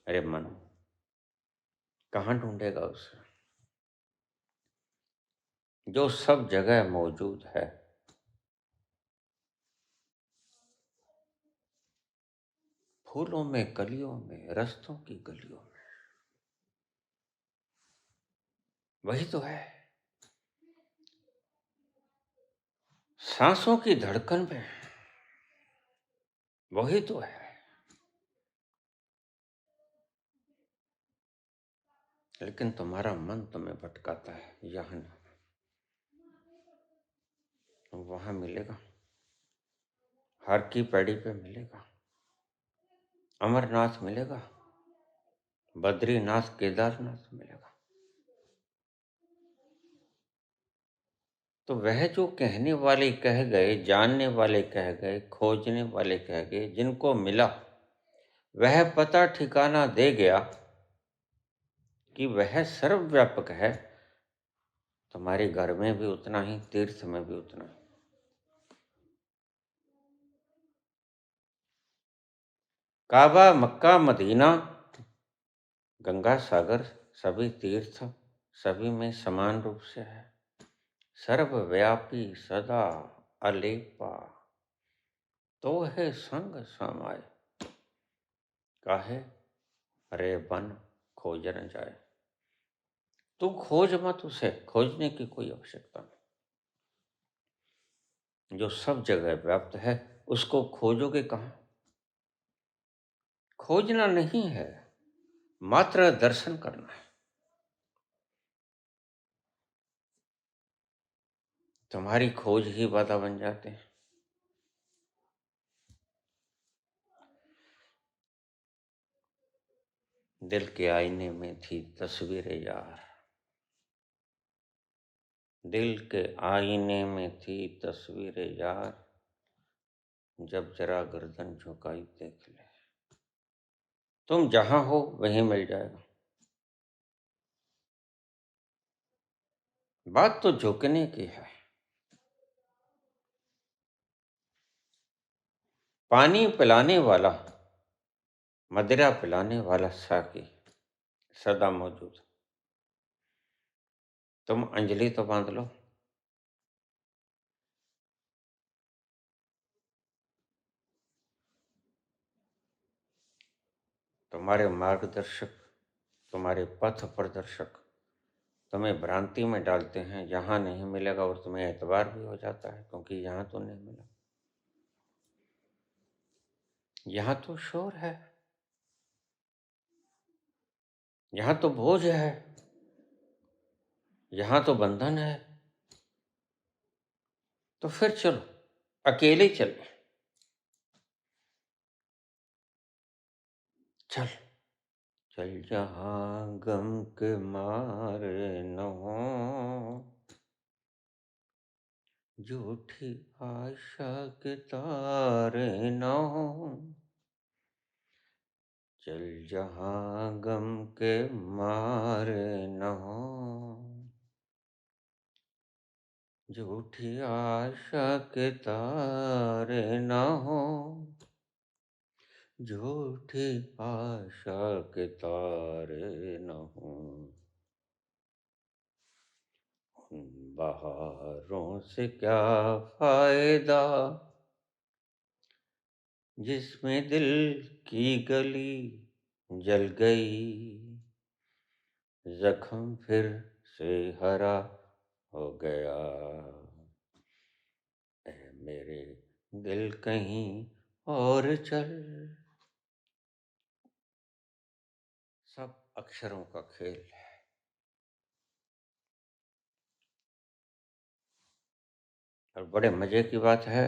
अरे मन कहाँ ढूंढेगा उसे जो सब जगह मौजूद है। फूलों में, कलियों में, रस्तों की गलियों में, वही तो है। सांसों की धड़कन में, वही तो है। लेकिन तुम्हारा मन तुम्हें भटकाता है, यहाँ न वहां मिलेगा, हर की पैड़ी पे मिलेगा, अमरनाथ मिलेगा, बद्रीनाथ, केदारनाथ मिलेगा। तो वह जो कहने वाले कह गए, जानने वाले कह गए, खोजने वाले कह गए, जिनको मिला वह पता ठिकाना दे गया कि वह सर्वव्यापक है। तुम्हारे घर में भी उतना ही, तीर्थ में भी उतना ही। काबा, मक्का, मदीना, गंगा सागर, सभी तीर्थ सभी में समान रूप से है। सर्वव्यापी सदा अलेपा, तो है संग समाय। काहे रे बन खोज न जाए। तू खोज मत उसे, खोजने की कोई आवश्यकता नहीं। जो सब जगह व्याप्त है उसको खोजोगे कहाँ? खोजना नहीं है, मात्र दर्शन करना है। तुम्हारी खोज ही बाधा बन जाते हैं। दिल के आईने में थी तस्वीरें यार, दिल के आईने में थी तस्वीरें यार, जब जरा गर्दन झुकाई देख ले। तुम जहां हो वहीं मिल जाएगा। बात तो झुकने की है। पानी पिलाने वाला, मदिरा पिलाने वाला साकी सदा मौजूद। तुम अंजलि तो बांध लो। तुम्हारे मार्गदर्शक, तुम्हारे पथ प्रदर्शक तुम्हें भ्रांति में डालते हैं। यहाँ नहीं मिलेगा और तुम्हें एतबार भी हो जाता है क्योंकि यहाँ तो नहीं मिला। यहाँ तो शोर है, यहाँ तो बोझ है, यहाँ तो बंधन है। तो फिर चलो, अकेले चले। चल चल जहाँ गम के मारे न हो, झूठी आशा के तारे न हो। चल जहाँ गम के मारे न हो, झूठी आशा के तारे न हो, झूठी आशा के तारे न हो। उन बहारों से क्या फायदा जिसमें दिल की गली जल गई, जख्म फिर से हरा हो गया। ऐ मेरे दिल कहीं और चल। सब अक्षरों का खेल है। और बड़े मजे की बात है,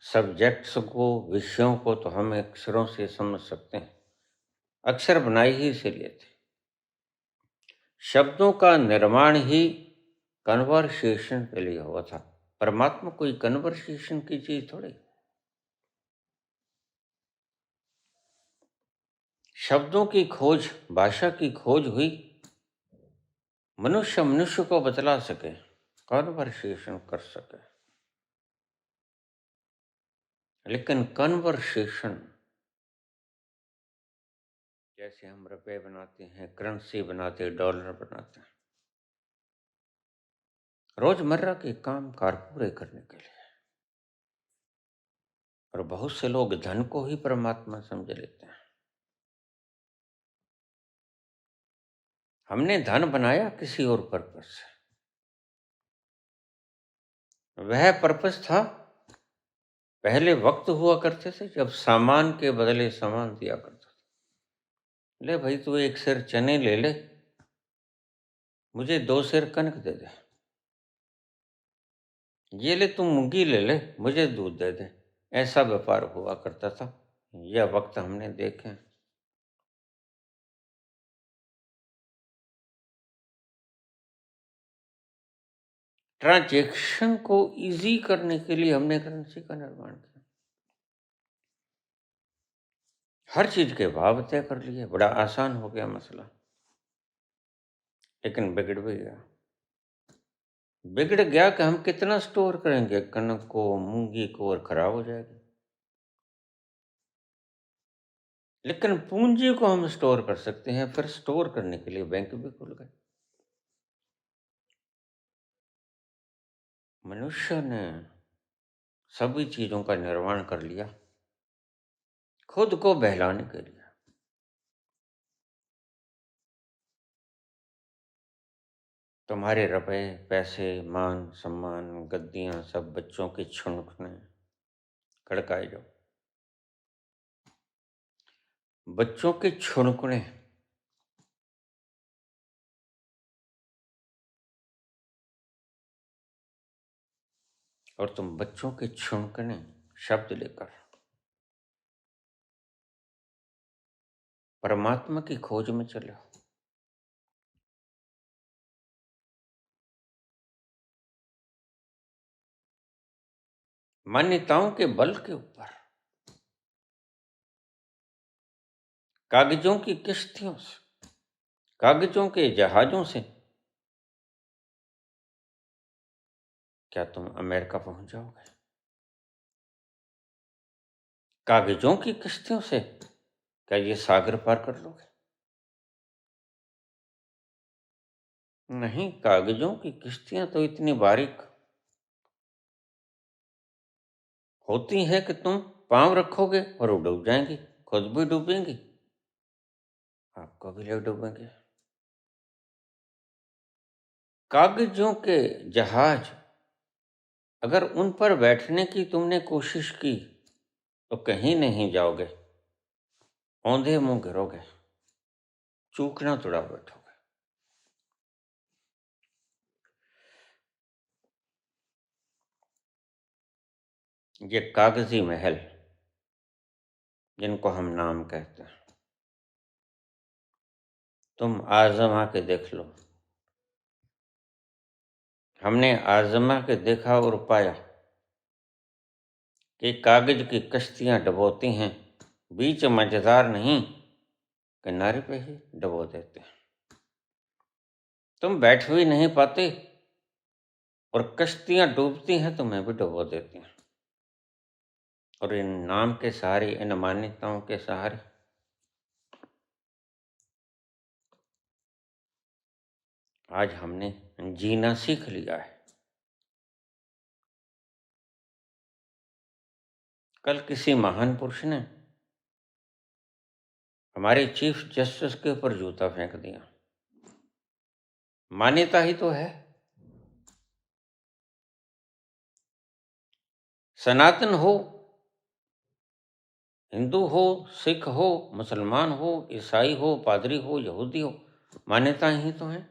सब्जेक्ट्स को, विषयों को तो हम अक्षरों से समझ सकते हैं। अक्षर बनाए ही इसीलिए थे। शब्दों का निर्माण ही कन्वर्सेशन के लिए हुआ था। परमात्मा कोई कन्वर्सेशन की चीज थोड़ी। शब्दों की खोज, भाषा की खोज हुई, मनुष्य मनुष्य को बतला सके, कन्वर्सेशन कर सके। लेकिन कन्वर्सेशन जैसे हम रुपए बनाते हैं, करेंसी बनाते हैं, डॉलर बनाते हैं, रोजमर्रा के काम कार पूरे करने के लिए। और बहुत से लोग धन को ही परमात्मा समझ लेते हैं। हमने धन बनाया किसी और पर्पस से। वह पर्पस था, पहले वक्त हुआ करते थे जब सामान के बदले सामान दिया करता था। ले भाई, तू एक सेर चने ले ले, मुझे 2 सेर कनक दे दे। ये ले, तू मूंगी ले ले, मुझे दूध दे दे। ऐसा व्यापार हुआ करता था। यह वक्त हमने देखे। ट्रांजैक्शन को इजी करने के लिए हमने करेंसी का निर्माण किया। हर चीज के भाव तय कर लिए, बड़ा आसान हो गया मसला। लेकिन बिगड़ भी गया। बिगड़ गया कि हम कितना स्टोर करेंगे कनक को, मूंगी को, और खराब हो जाएगी। लेकिन पूंजी को हम स्टोर कर सकते हैं। फिर स्टोर करने के लिए बैंक भी खुल गए। मनुष्य ने सभी चीजों का निर्माण कर लिया खुद को बहलाने के लिए। तुम्हारे रुपए, पैसे, मान सम्मान, गद्दियां, सब बच्चों की छुनखने खड़काए जाओ। बच्चों के छुनकुने। और तुम बच्चों के छुनकने शब्द लेकर परमात्मा की खोज में चले हो। मान्यताओं के बल के ऊपर, कागजों की किश्तियों से, कागजों के जहाजों से क्या तुम अमेरिका पहुंच जाओगे? कागजों की किश्तियों से क्या ये सागर पार कर लोगे? नहीं, कागजों की किश्तियां तो इतनी बारीक होती हैं कि तुम पांव रखोगे और वो डूब जाएंगी, खुद भी डूबेंगी, आपको भी ले डूबेंगे। कागजों के जहाज, अगर उन पर बैठने की तुमने कोशिश की तो कहीं नहीं जाओगे, औंधे मुंह गिरोगे, चूकना तुड़ा बैठोगे। ये कागजी महल जिनको हम नाम कहते हैं, तुम आजमा के देख लो। हमने आजमा के देखा और पाया कि कागज की कश्तियां डबोती हैं, बीच मझधार नहीं, किनारे पे ही डबो देते हैं। तुम बैठ भी नहीं पाते और कश्तियां डूबती हैं, तुम्हें भी डुबो देती हैं। और इन नाम के सहारे, इन मान्यताओं के सहारे आज हमने जीना सीख लिया है। कल किसी महान पुरुष ने हमारे चीफ जस्टिस के ऊपर जूता फेंक दिया। मान्यता ही तो है। सनातन हो, हिंदू हो, सिख हो, मुसलमान हो, ईसाई हो, पादरी हो, यहूदी हो, मान्यताएं ही तो हैं।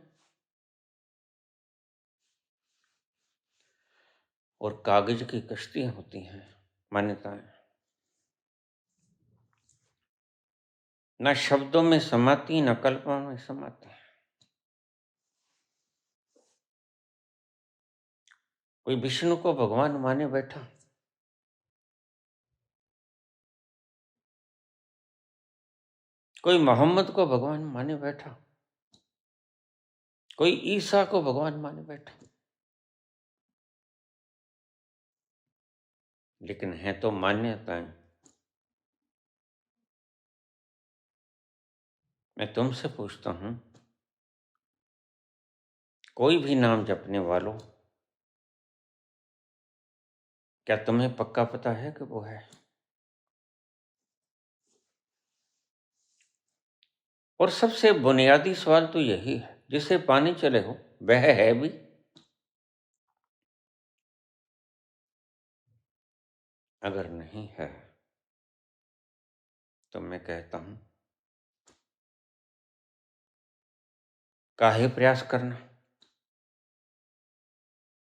और कागज की कश्तियां होती हैं मान्यताएं। न शब्दों में समाती, न कल्पना में समाती। कोई विष्णु को भगवान माने बैठा, कोई मोहम्मद को भगवान माने बैठा, कोई ईसा को भगवान माने बैठा। लेकिन है तो मान्यताएं। मैं तुमसे पूछता हूं, कोई भी नाम जपने वालों, क्या तुम्हें पक्का पता है कि वो है? और सबसे बुनियादी सवाल तो यही है, जिसे पाने चले हो वह है भी? अगर नहीं है तो मैं कहता हूं, काहे प्रयास करना।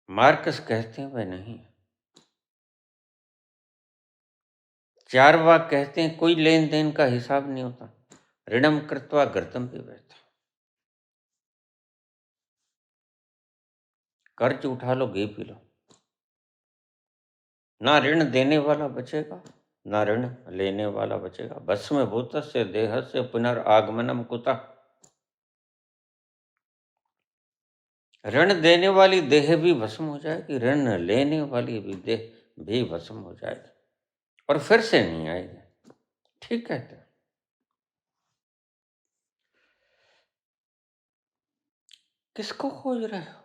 मार्कस कहते हैं वह नहीं है। चार्वाक कहते हैं कोई लेन देन का हिसाब नहीं होता, ऋणम कृत्वा घृतम पिबैत। कर्ज उठा लो, घी पी लो, ना ऋण देने वाला बचेगा ना ऋण लेने वाला बचेगा। भस्म भूतस्य देहस्य पुनर्आगमनम कुतः। ऋण देने वाली देह भी भस्म हो जाएगी, ऋण लेने वाली भी देह भी भस्म हो जाएगी, और फिर से नहीं आएगी। ठीक कहते हैं। किसको खोज रहे हो?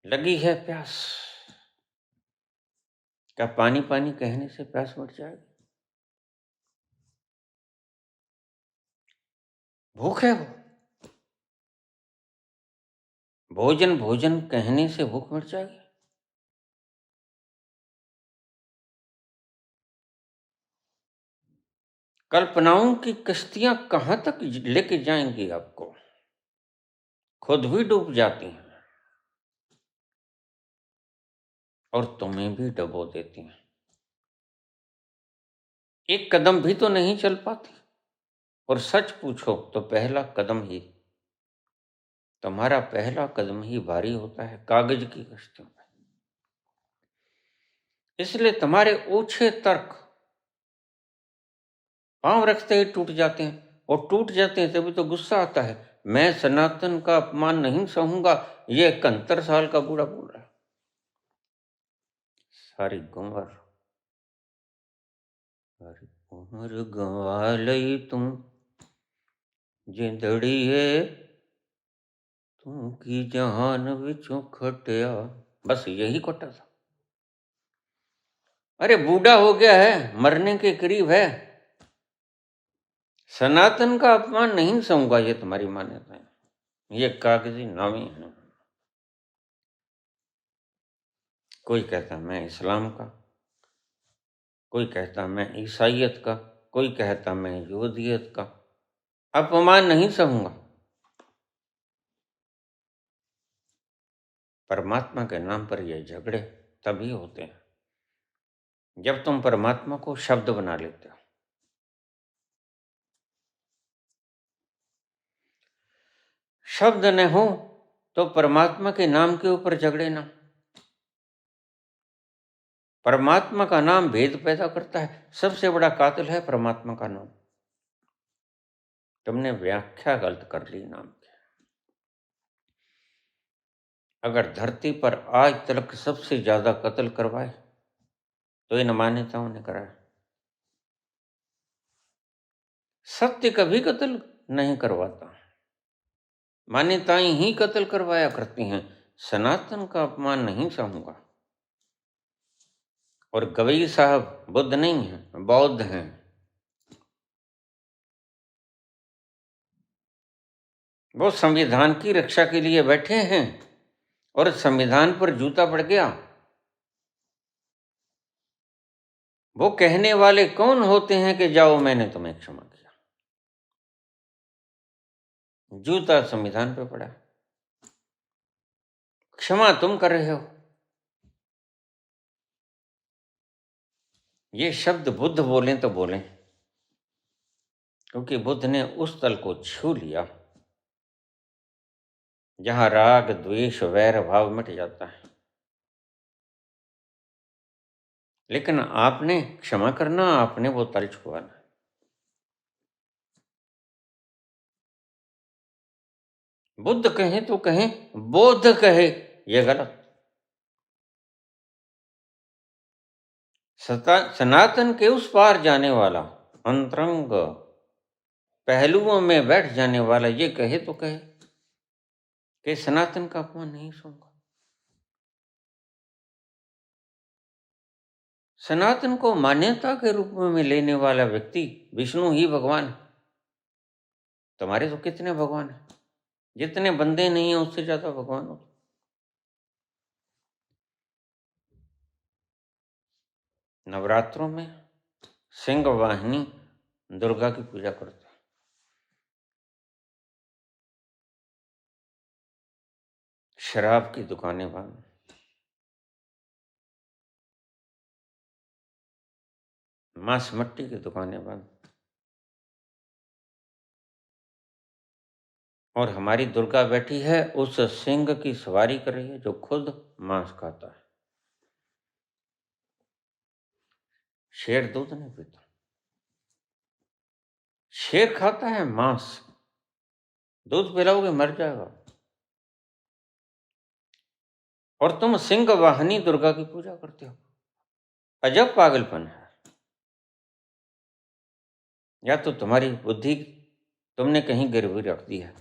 लगी है प्यास, क्या पानी पानी कहने से प्यास मिट जाएगी? भूख है वो, भोजन भोजन कहने से भूख मिट जाएगी? कल्पनाओं की कश्तियां कहां तक लेके जाएंगी आपको, खुद भी डूब जाती हैं और तुम्हें भी डुबो देती हैं। एक कदम भी तो नहीं चल पाती, और सच पूछो तो पहला कदम ही, तुम्हारा पहला कदम ही भारी होता है कागज की कश्तियों में। इसलिए तुम्हारे ओछे तर्क पांव रखते ही टूट जाते हैं, और टूट जाते हैं तभी तो गुस्सा आता है। मैं सनातन का अपमान नहीं सहूंगा, ये 71 साल का बूढ़ा बोल रहा है। सारी गुंवर, सारी उम्र गंवा लई तू जिंदड़िए, तू की जहान विचों खटिया। बस यही कोटा था। अरे बूढ़ा हो गया है, मरने के करीब है, सनातन का अपमान नहीं सहूंगा, ये तुम्हारी मान्यता है, ये कागजी नामी है। कोई कहता मैं इस्लाम का, कोई कहता मैं ईसाइयत का, कोई कहता मैं यहूदियत का। अपमान नहीं सहूंगा। परमात्मा के नाम पर ये झगड़े तभी होते हैं जब तुम परमात्मा को शब्द बना लेते हो। शब्द न हो तो परमात्मा के नाम के ऊपर झगड़े ना। परमात्मा का नाम भेद पैदा करता है, सबसे बड़ा कातिल है परमात्मा का नाम। तुमने व्याख्या गलत कर ली नाम की। अगर धरती पर आज तक सबसे ज्यादा कत्ल करवाए तो इन मान्यताओं ने कराया। सत्य कभी कत्ल नहीं करवाता, मान्यताएं ही कत्ल करवाया करती हैं। सनातन का अपमान नहीं सहूंगा। और गवई साहब बुद्ध नहीं है, बौद्ध हैं। वो संविधान की रक्षा के लिए बैठे हैं, और संविधान पर जूता पड़ गया। वो कहने वाले कौन होते हैं कि जाओ मैंने तुम्हें क्षमा किया? जूता संविधान पे पड़ा, क्षमा तुम कर रहे हो। ये शब्द बुद्ध बोलें तो बोलें, क्योंकि बुद्ध ने उस तल को छू लिया जहां राग द्वेष वैर भाव मिट जाता है। लेकिन आपने क्षमा करना, आपने वो तल छुआना। बुद्ध कहें तो कहें, बोध कहे ये गलत। सनातन के उस पार जाने वाला, अंतरंग पहलुओं में बैठ जाने वाला ये कहे तो कहे कि सनातन का अपमान नहीं सुनूंगा। सनातन को मान्यता के रूप में लेने वाला व्यक्ति विष्णु ही भगवान है। तुम्हारे तो कितने भगवान हैं, जितने बंदे नहीं हैं उससे ज्यादा भगवान हो। नवरात्रों में सिंह वाहिनी दुर्गा की पूजा करते हैं। शराब की दुकानें बंद, मांस मट्टी की दुकानें बंद, और हमारी दुर्गा बैठी है उस सिंह की सवारी कर रही है जो खुद मांस खाता है। शेर दूध नहीं पीता, शेर खाता है मांस। दूध पिलाओगे मर जाएगा। और तुम सिंह वाहिनी दुर्गा की पूजा करते हो। अजब पागलपन है। या तो तुम्हारी बुद्धि तुमने कहीं गिरवी रख दी है,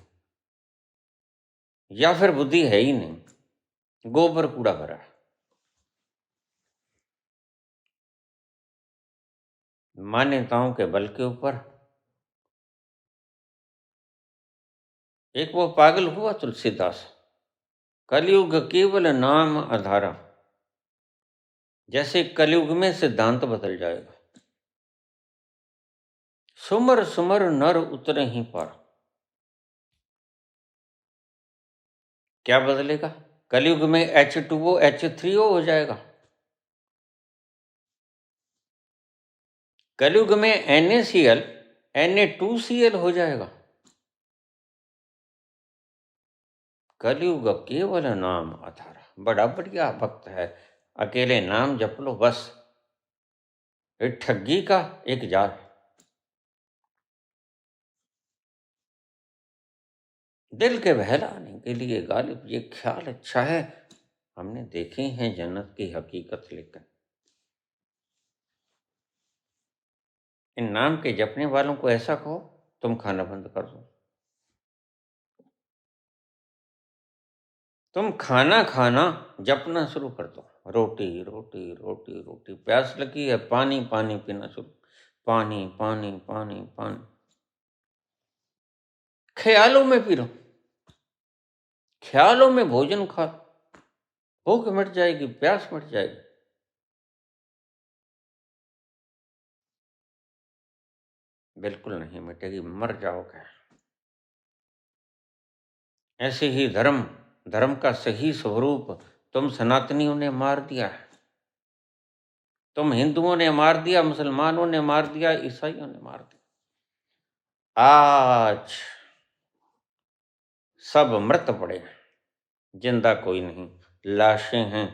या फिर बुद्धि है ही नहीं, गोबर कूड़ा भरा है। मान्यताओं के बल के ऊपर एक वो पागल हुआ तुलसीदास, कलयुग केवल नाम आधारा। जैसे कलयुग में सिद्धांत बदल जाएगा। सुमर सुमर नर उतरे ही पार। क्या बदलेगा? कलयुग में H2O H3O हो जाएगा। कलयुग में NaCl Na2Cl हो जाएगा। कलयुग केवल नाम आधारा। बड़ा बढ़िया भक्त है, अकेले नाम जप लो बस। ये ठगी का एक जाल। दिल के बहलाने के लिए गालिब ये ख्याल अच्छा है, हमने देखे हैं जन्नत की हकीकत, लेकर इन नाम के जपने वालों को ऐसा कहो तुम खाना बंद कर दो। तुम खाना खाना जपना शुरू कर दो। रोटी रोटी रोटी रोटी, प्यास लगी है पानी पानी पीना शुरू। पानी पानी पानी पानी, ख्यालों में पी लो, ख्यालों में भोजन खा, भूख मिट जाएगी, प्यास मिट जाएगी। बिल्कुल नहीं मिटेगी, मर जाओगे। ऐसे ही धर्म, धर्म का सही स्वरूप तुम सनातनियों ने मार दिया है। तुम हिंदुओं ने मार दिया, मुसलमानों ने मार दिया, ईसाइयों ने मार दिया। आज सब मृत पड़े हैं, जिंदा कोई नहीं, लाशें हैं।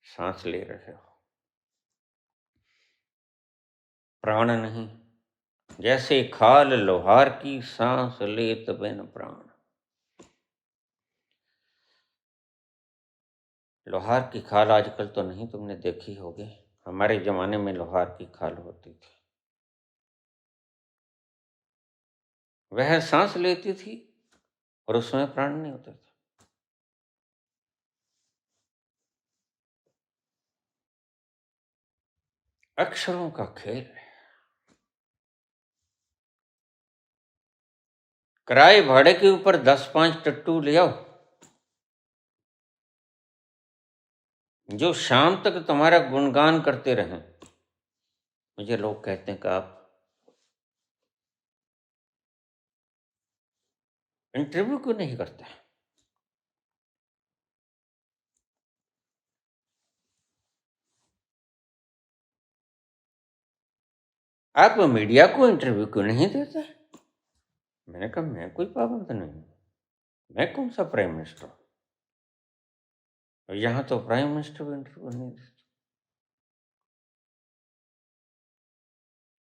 सांस ले रहे हो, प्राण नहीं। जैसे खाल लोहार की, सांस लेत बिन प्राण। लोहार की खाल आजकल तो नहीं तुमने देखी होगी, हमारे जमाने में लोहार की खाल होती थी। वह सांस लेती थी और उसमें प्राण नहीं होते थे। अक्षरों का खेल। किराए भाड़े के ऊपर 10-5 टट्टू ले आओ, जो शाम तक तुम्हारा गुणगान करते रहें। मुझे लोग कहते हैं कि आप इंटरव्यू क्यों नहीं करते। आप मीडिया को इंटरव्यू क्यों नहीं देते। मैंने कहा मैं कोई पाबंद नहीं, मैं कौन सा प्राइम मिनिस्टर हूं। और यहाँ तो प्राइम मिनिस्टर भी इंटरव्यू नहीं देते।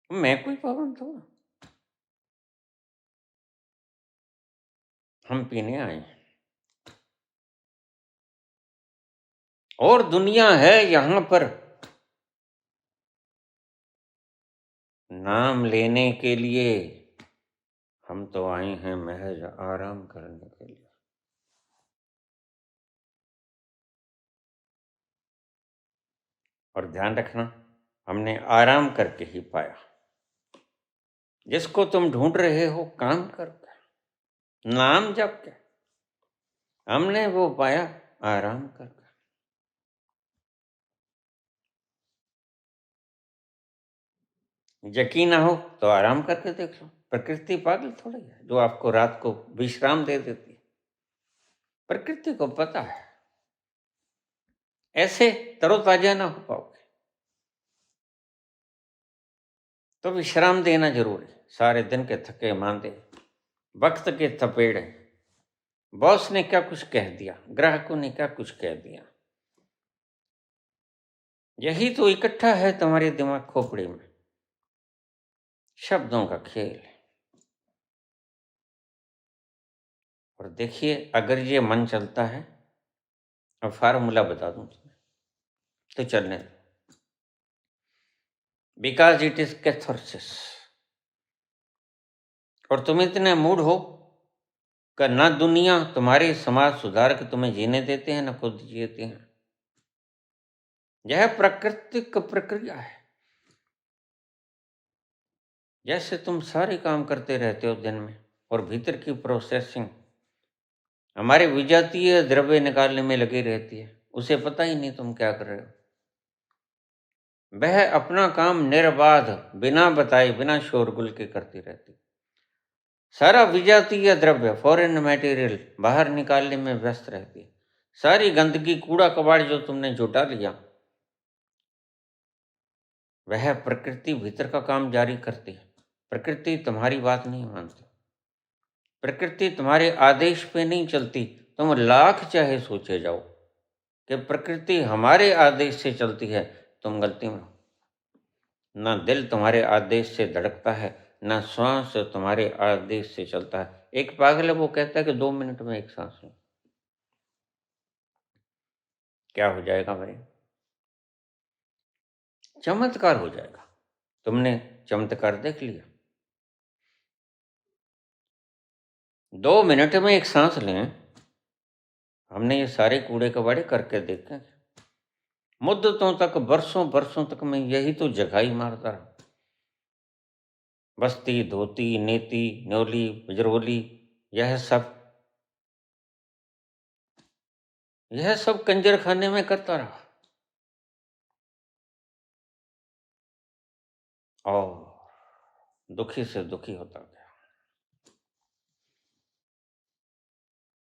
मैं कोई पाबंद हूँ। हम पीने आए हैं, और दुनिया है यहाँ पर नाम लेने के लिए, हम तो आए हैं महज आराम करने के लिए। और ध्यान रखना, हमने आराम करके ही पाया। जिसको तुम ढूंढ रहे हो काम करके, नाम जप के, हमने वो पाया आराम करके। यकीन ना हो तो आराम करके देख लो। प्रकृति पागल थोड़ी है जो आपको रात को विश्राम दे देती है। प्रकृति को पता है ऐसे तरोताजा ना हो पाओगे, तो विश्राम देना जरूरी। सारे दिन के थके मांदे, वक्त के थपेड़े, बॉस ने क्या कुछ कह दिया, ग्राहकों ने क्या कुछ कह दिया, यही तो इकट्ठा है तुम्हारे दिमाग खोपड़ी में, शब्दों का खेल। और देखिए, अगर ये मन चलता है, अब फार्मूला बता दूं तुम्हें, तो चलने दो। Because it is catharsis. और तुम इतने मूड हो कि ना दुनिया तुम्हारे समाज सुधार के तुम्हें जीने देते हैं, ना खुद जीते हैं। यह प्राकृतिक प्रक्रिया है। जैसे तुम सारे काम करते रहते हो दिन में, और भीतर की प्रोसेसिंग हमारे विजातीय द्रव्य निकालने में लगी रहती है, उसे पता ही नहीं तुम क्या कर रहे हो। वह अपना काम निर्बाध, बिना बताए, बिना शोरगुल के करती रहती। सारा विजातीय द्रव्य, फॉरेन मटेरियल बाहर निकालने में व्यस्त रहती है। सारी गंदगी, कूड़ा कबाड़ जो तुमने जुटा लिया, वह प्रकृति भीतर का काम जारी करती है। प्रकृति तुम्हारी बात नहीं मानती, प्रकृति तुम्हारे आदेश पे नहीं चलती। तुम लाख चाहे सोचे जाओ कि प्रकृति हमारे आदेश से चलती है, तुम गलती में हो। ना दिल तुम्हारे आदेश से धड़कता है, ना श्वास तुम्हारे आदेश से चलता है। एक पागल है, वो कहता है कि 2 मिनट में एक सांस लो। क्या हो जाएगा भाई? चमत्कार हो जाएगा। तुमने चमत्कार देख लिया। 2 मिनट में एक सांस लें, हमने ये सारे कूड़े कबाड़े करके देखे। मुद्दतों तक, बरसों बरसों तक मैं यही तो जगाई मारता रहा। बस्ती, धोती, नेती, न्योली, बिजरोली, यह सब कंजर खाने में करता रहा। और दुखी से दुखी होता गया।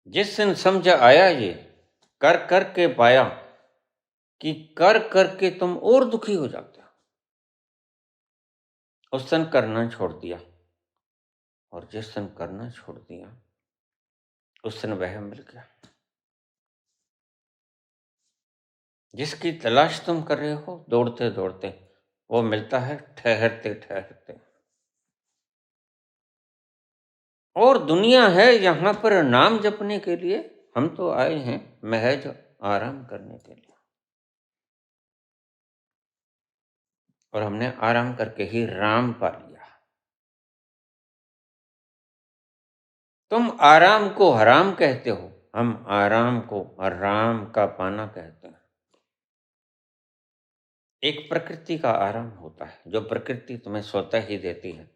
जिस दिन समझ आया ये, कर कर के पाया कि कर करके तुम और दुखी हो जाते हो, उस दिन करना छोड़ दिया। और जिस दिन करना छोड़ दिया, उस दिन वह मिल गया जिसकी तलाश तुम कर रहे हो, दौड़ते दौड़ते। वो मिलता है ठहरते ठहरते। और दुनिया है यहाँ पर नाम जपने के लिए, हम तो आए हैं महज आराम करने के लिए। और हमने आराम करके ही राम पा लिया। तुम आराम को हराम कहते हो, हम आराम को राम का पाना कहते हैं। एक प्रकृति का आराम होता है जो प्रकृति तुम्हें स्वतः ही देती है।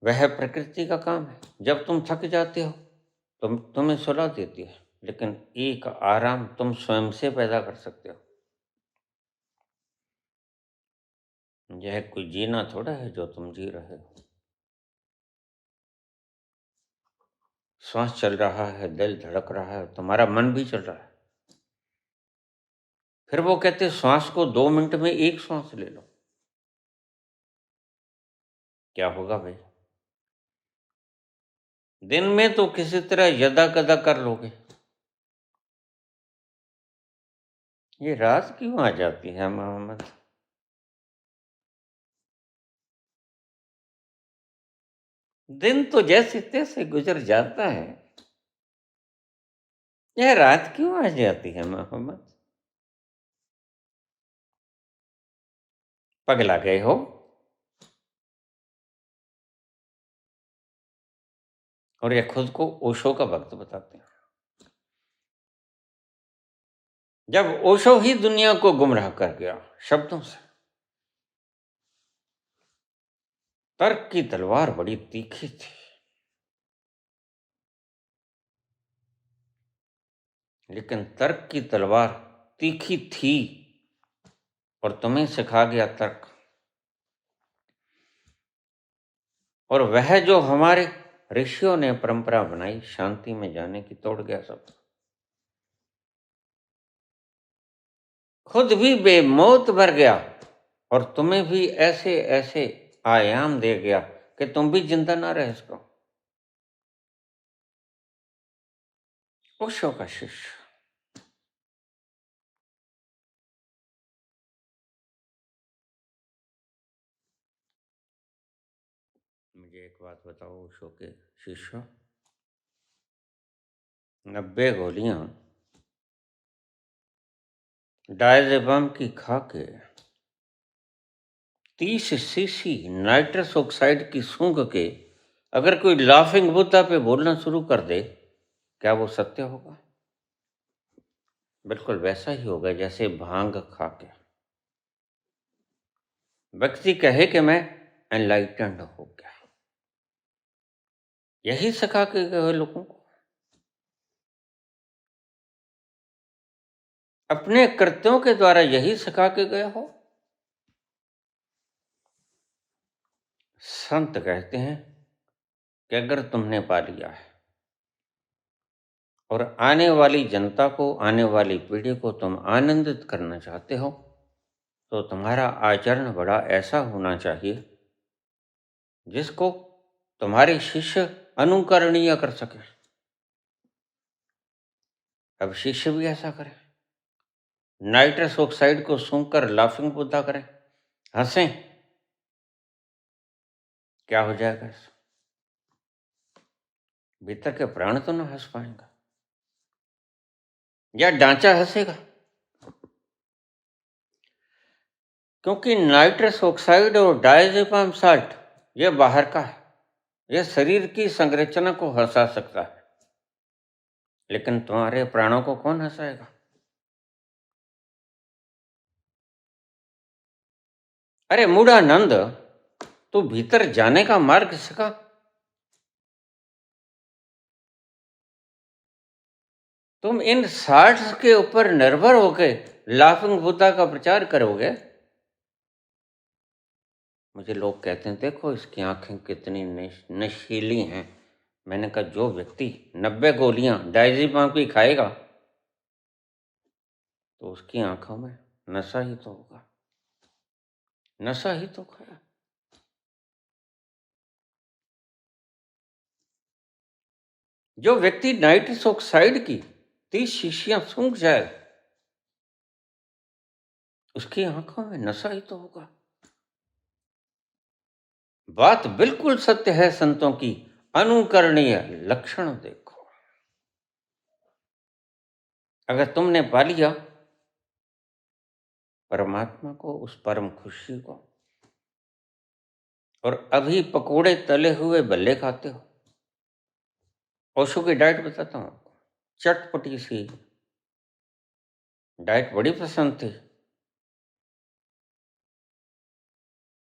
वह प्रकृति का काम है। जब तुम थक जाते हो तो तुम्हें सुला देती है, लेकिन एक आराम तुम स्वयं से पैदा कर सकते हो। यह कोई जीना थोड़ा है जो तुम जी रहे हो। श्वास चल रहा है, दिल धड़क रहा है, तुम्हारा मन भी चल रहा है। फिर वो कहते श्वास को 2 मिनट में एक श्वास ले लो। क्या होगा भाई? दिन में तो किसी तरह यदा कदा कर लोगे, ये रात क्यों आ जाती है मोहम्मद? दिन तो जैसे तैसे गुजर जाता है, यह रात क्यों आ जाती है मोहम्मद? पगला गए हो? और ये खुद को ओशो का भक्त बताते हैं। जब ओशो ही दुनिया को गुमराह कर गया शब्दों से। तर्क की तलवार बड़ी तीखी थी, लेकिन तर्क की तलवार तीखी थी और तुम्हें सिखा गया तर्क। और वह जो हमारे ऋषियों ने परंपरा बनाई शांति में जाने की, तोड़ गया सब। खुद भी बेमौत मर गया और तुम्हें भी ऐसे ऐसे आयाम दे गया कि तुम भी जिंदा ना रह सको। ओशो का शिष्य। मुझे एक बात बताओ ओशो के शिष्य, 90 गोलियां डायजेपम की खा के 30 सीसी नाइट्रस ऑक्साइड की सूंघ के अगर कोई लाफिंग बुद्धा पे बोलना शुरू कर दे, क्या वो सत्य होगा? बिल्कुल वैसा ही होगा जैसे भांग खा के व्यक्ति कहे कि मैं एनलाइटेंड हो गया। यही सिखा के गए लोगों को। अपने कृत्यों के द्वारा यही सिखा के गए हो। संत कहते हैं कि अगर तुमने पा लिया है और आने वाली जनता को, आने वाली पीढ़ी को तुम आनंदित करना चाहते हो, तो तुम्हारा आचरण बड़ा ऐसा होना चाहिए जिसको तुम्हारे शिष्य अनुकरणीय कर सके। अब शिष्य भी ऐसा करें, नाइट्रस ऑक्साइड को सूंघकर लाफिंग बुद्धा करें, हंसें, क्या हो जाएगा इससे? भीतर के प्राण तो ना हंस पाएंगे, या ढांचा हंसेगा। क्योंकि नाइट्रस ऑक्साइड और डायजेपम साल्ट ये बाहर का है, यह शरीर की संरचना को हंसा सकता है, लेकिन तुम्हारे प्राणों को कौन हंसाएगा? अरे मूढ़ानंद, तू भीतर जाने का मार्ग सिखा। तुम इन साल्ट्स के ऊपर निर्भर होके लाफिंग बुद्धा का प्रचार करोगे। मुझे लोग कहते हैं देखो इसकी आंखें कितनी नशीली हैं। मैंने कहा जो व्यक्ति 90 गोलियां डायजेपम की खाएगा तो उसकी आंखों में नशा ही तो होगा, नशा ही तो खाया। जो व्यक्ति नाइट्रस ऑक्साइड की 30 शीशियां सूंघ जाए उसकी आंखों में नशा ही तो होगा। बात बिल्कुल सत्य है संतों की, अनुकरणीय लक्षण देखो। अगर तुमने पा लिया परमात्मा को, उस परम खुशी को, और अभी पकोड़े तले हुए भल्ले खाते हो। ओशो की डाइट बताता हूं आपको, चटपटी सी डाइट बड़ी पसंद थी,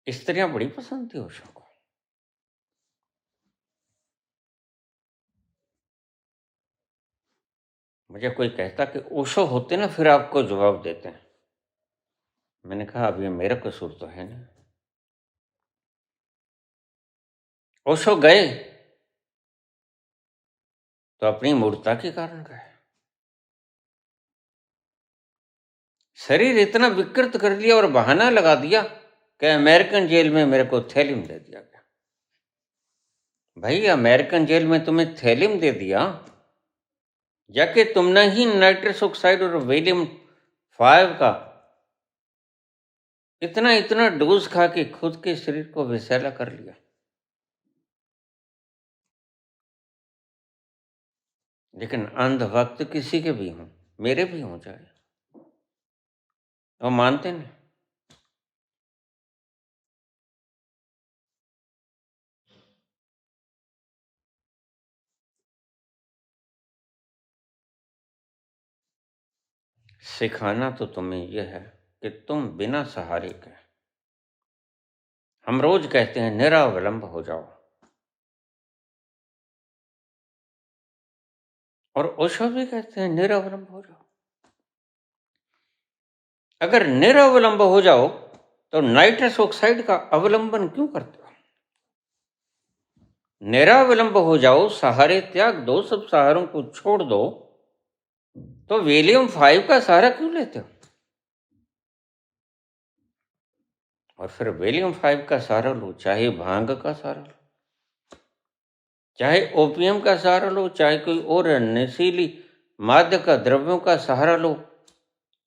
स्त्रियां बड़ी पसंद थी ओशो को। मुझे कोई कहता कि ओशो होते ना फिर आपको जवाब देते हैं। मैंने कहा अब ये मेरा कसूर तो है ना। ओशो गए तो अपनी मूर्खता के कारण गए। शरीर इतना विकृत कर दिया और बहाना लगा दिया कि अमेरिकन जेल में मेरे को थैलिम दे दिया गया। भाई अमेरिकन जेल में तुम्हें थैलिम दे दिया, जाके तुमने ही नाइट्रस ऑक्साइड और वैलियम 5 का इतना इतना डोज खा के खुद के शरीर को विषैला कर लिया। लेकिन अंधभक्त किसी के भी हों, मेरे भी हो जाए, वो मानते नहीं। सिखाना तो तुम्हें यह है कि तुम बिना सहारे के, हम रोज कहते हैं, निरावलंब हो जाओ, और ओशो भी कहते हैं निरावलंब हो जाओ। अगर निरावलंब हो जाओ तो नाइट्रस ऑक्साइड का अवलंबन क्यों करते हो? निरावलंब हो जाओ, सहारे त्याग दो, सब सहारों को छोड़ दो, तो वैलियम 5 का सहारा क्यों लेते हो? और फिर वैलियम 5 का सहारा लो, चाहे भांग का सहारा लो, चाहे ओपियम का सहारा लो, चाहे कोई और नशीली मादक द्रव्यों का सहारा लो,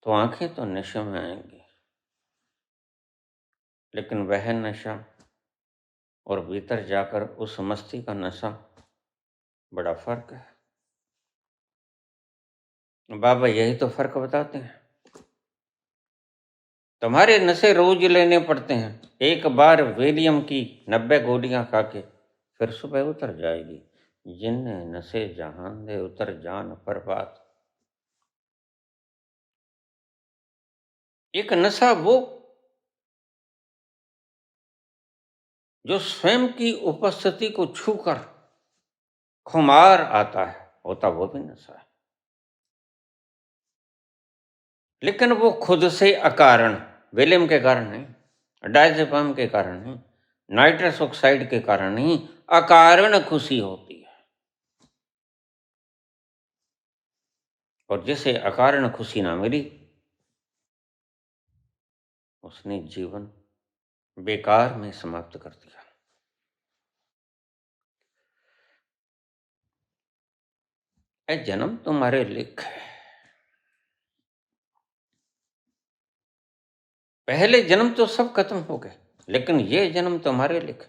तो आंखें तो नशे में आएंगी। लेकिन वह नशा और भीतर जाकर उस मस्ती का नशा, बड़ा फर्क है। बाबा यही तो फर्क बताते हैं। तुम्हारे नशे रोज लेने पड़ते हैं, एक बार वैलियम की 90 गोलियां खा के फिर सुबह उतर जाएगी। जिन्ने नशे जहान दे उतर जान पर बात। एक नशा वो जो स्वयं की उपस्थिति को छूकर खुमार आता है, होता वो भी नशा है। लेकिन वो खुद से अकारण, विलियम के कारण नहीं, डायजेपाम के कारण नहीं, नाइट्रस ऑक्साइड के कारण नहीं, अकारण खुशी होती है। और जिसे अकारण खुशी ना मिली, उसने जीवन बेकार में समाप्त कर दिया। ए जन्म तुम्हारे लिख है। पहले जन्म तो सब खत्म हो गए, लेकिन ये जन्म तुम्हारे लिख है।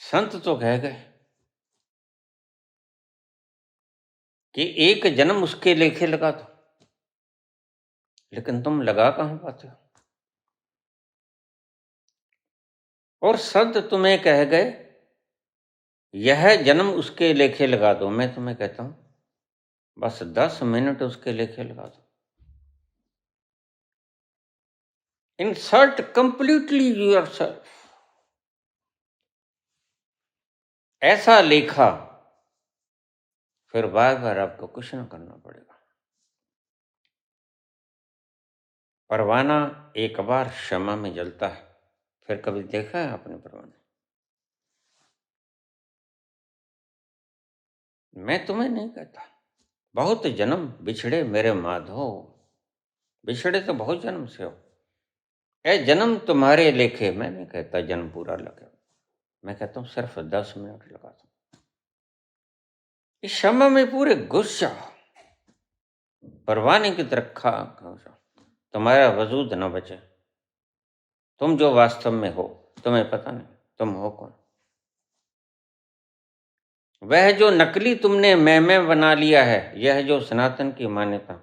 संत तो कह गए कि एक जन्म उसके लेखे लगा दो, लेकिन तुम लगा कहां पाते हो? और संत तुम्हें कह गए यह जन्म उसके लेखे लगा दो, मैं तुम्हें कहता हूं बस 10 मिनट उसके लेखे लगा दो। इंसर्ट कंप्लीटली योरसेल्फ, ऐसा लेखा फिर बार बार आपको कुछ ना करना पड़ेगा। परवाना एक बार शमा में जलता है, फिर कभी देखा है आपने परवाना? मैं तुम्हें नहीं कहता, बहुत जन्म बिछड़े मेरे माधो, बिछड़े तो बहुत जन्म से हो। ए जन्म तुम्हारे लेखे, मैं नहीं कहता जन्म पूरा लगे, मैं कहता हूं सिर्फ 10 मिनट लगा दो। इस शमा में पूरे घुस जाओ, परवाने की तरह खा जाओ, तुम्हारा वजूद न बचे। तुम जो वास्तव में हो तुम्हें पता नहीं, तुम हो कौन? वह जो नकली तुमने मैं बना लिया है, यह जो सनातन की मान्यता,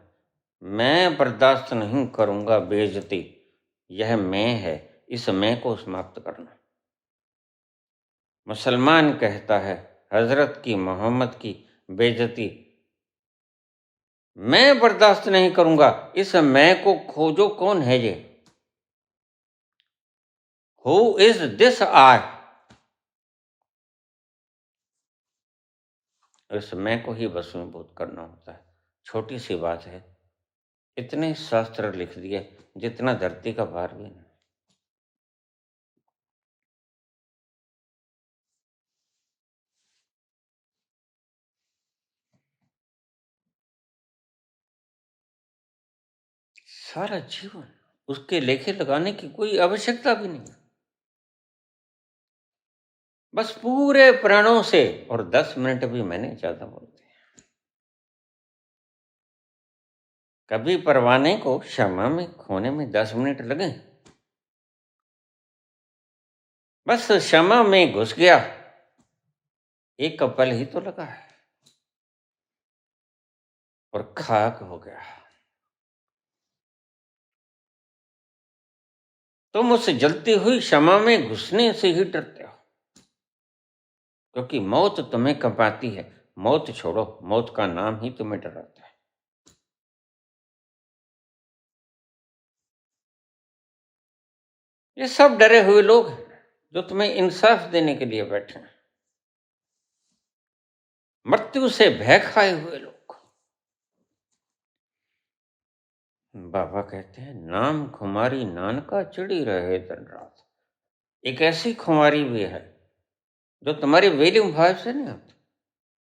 मैं बर्दाश्त नहीं करूंगा बेइज्जती, यह मैं है, इस मैं को समाप्त करना। मुसलमान कहता है हजरत की, मोहम्मद की बेइज्जती मैं बर्दाश्त नहीं करूंगा, इस मैं को खोजो, कौन है ये? Who is this I? इस मैं को ही भस्मीभूत करना होता है। छोटी सी बात है, इतने शास्त्र लिख दिए जितना धरती का भार भी नहीं। सारा जीवन उसके लेखे लगाने की कोई आवश्यकता भी नहीं, बस पूरे प्राणों से। और 10 मिनट भी मैंने ज्यादा बोलते, कभी परवाने को क्षमा में खोने में 10 मिनट लगे? बस क्षमा में घुस गया, एक पल ही तो लगा है और खाक हो गया। तुम उस जलती हुई क्षमा में घुसने से ही डरते हो, क्योंकि मौत तुम्हें कंपाती है। मौत छोड़ो, मौत का नाम ही तुम्हें डराता है। ये सब डरे हुए लोग हैं जो तुम्हें इंसाफ देने के लिए बैठे हैं। मृत्यु से भय खाए हुए लोग। बाबा कहते हैं, नाम खुमारी नानका चिड़ी रहे दिन रात। एक ऐसी खुमारी भी है जो तुम्हारी वैल्यूम भाव से नहीं आती,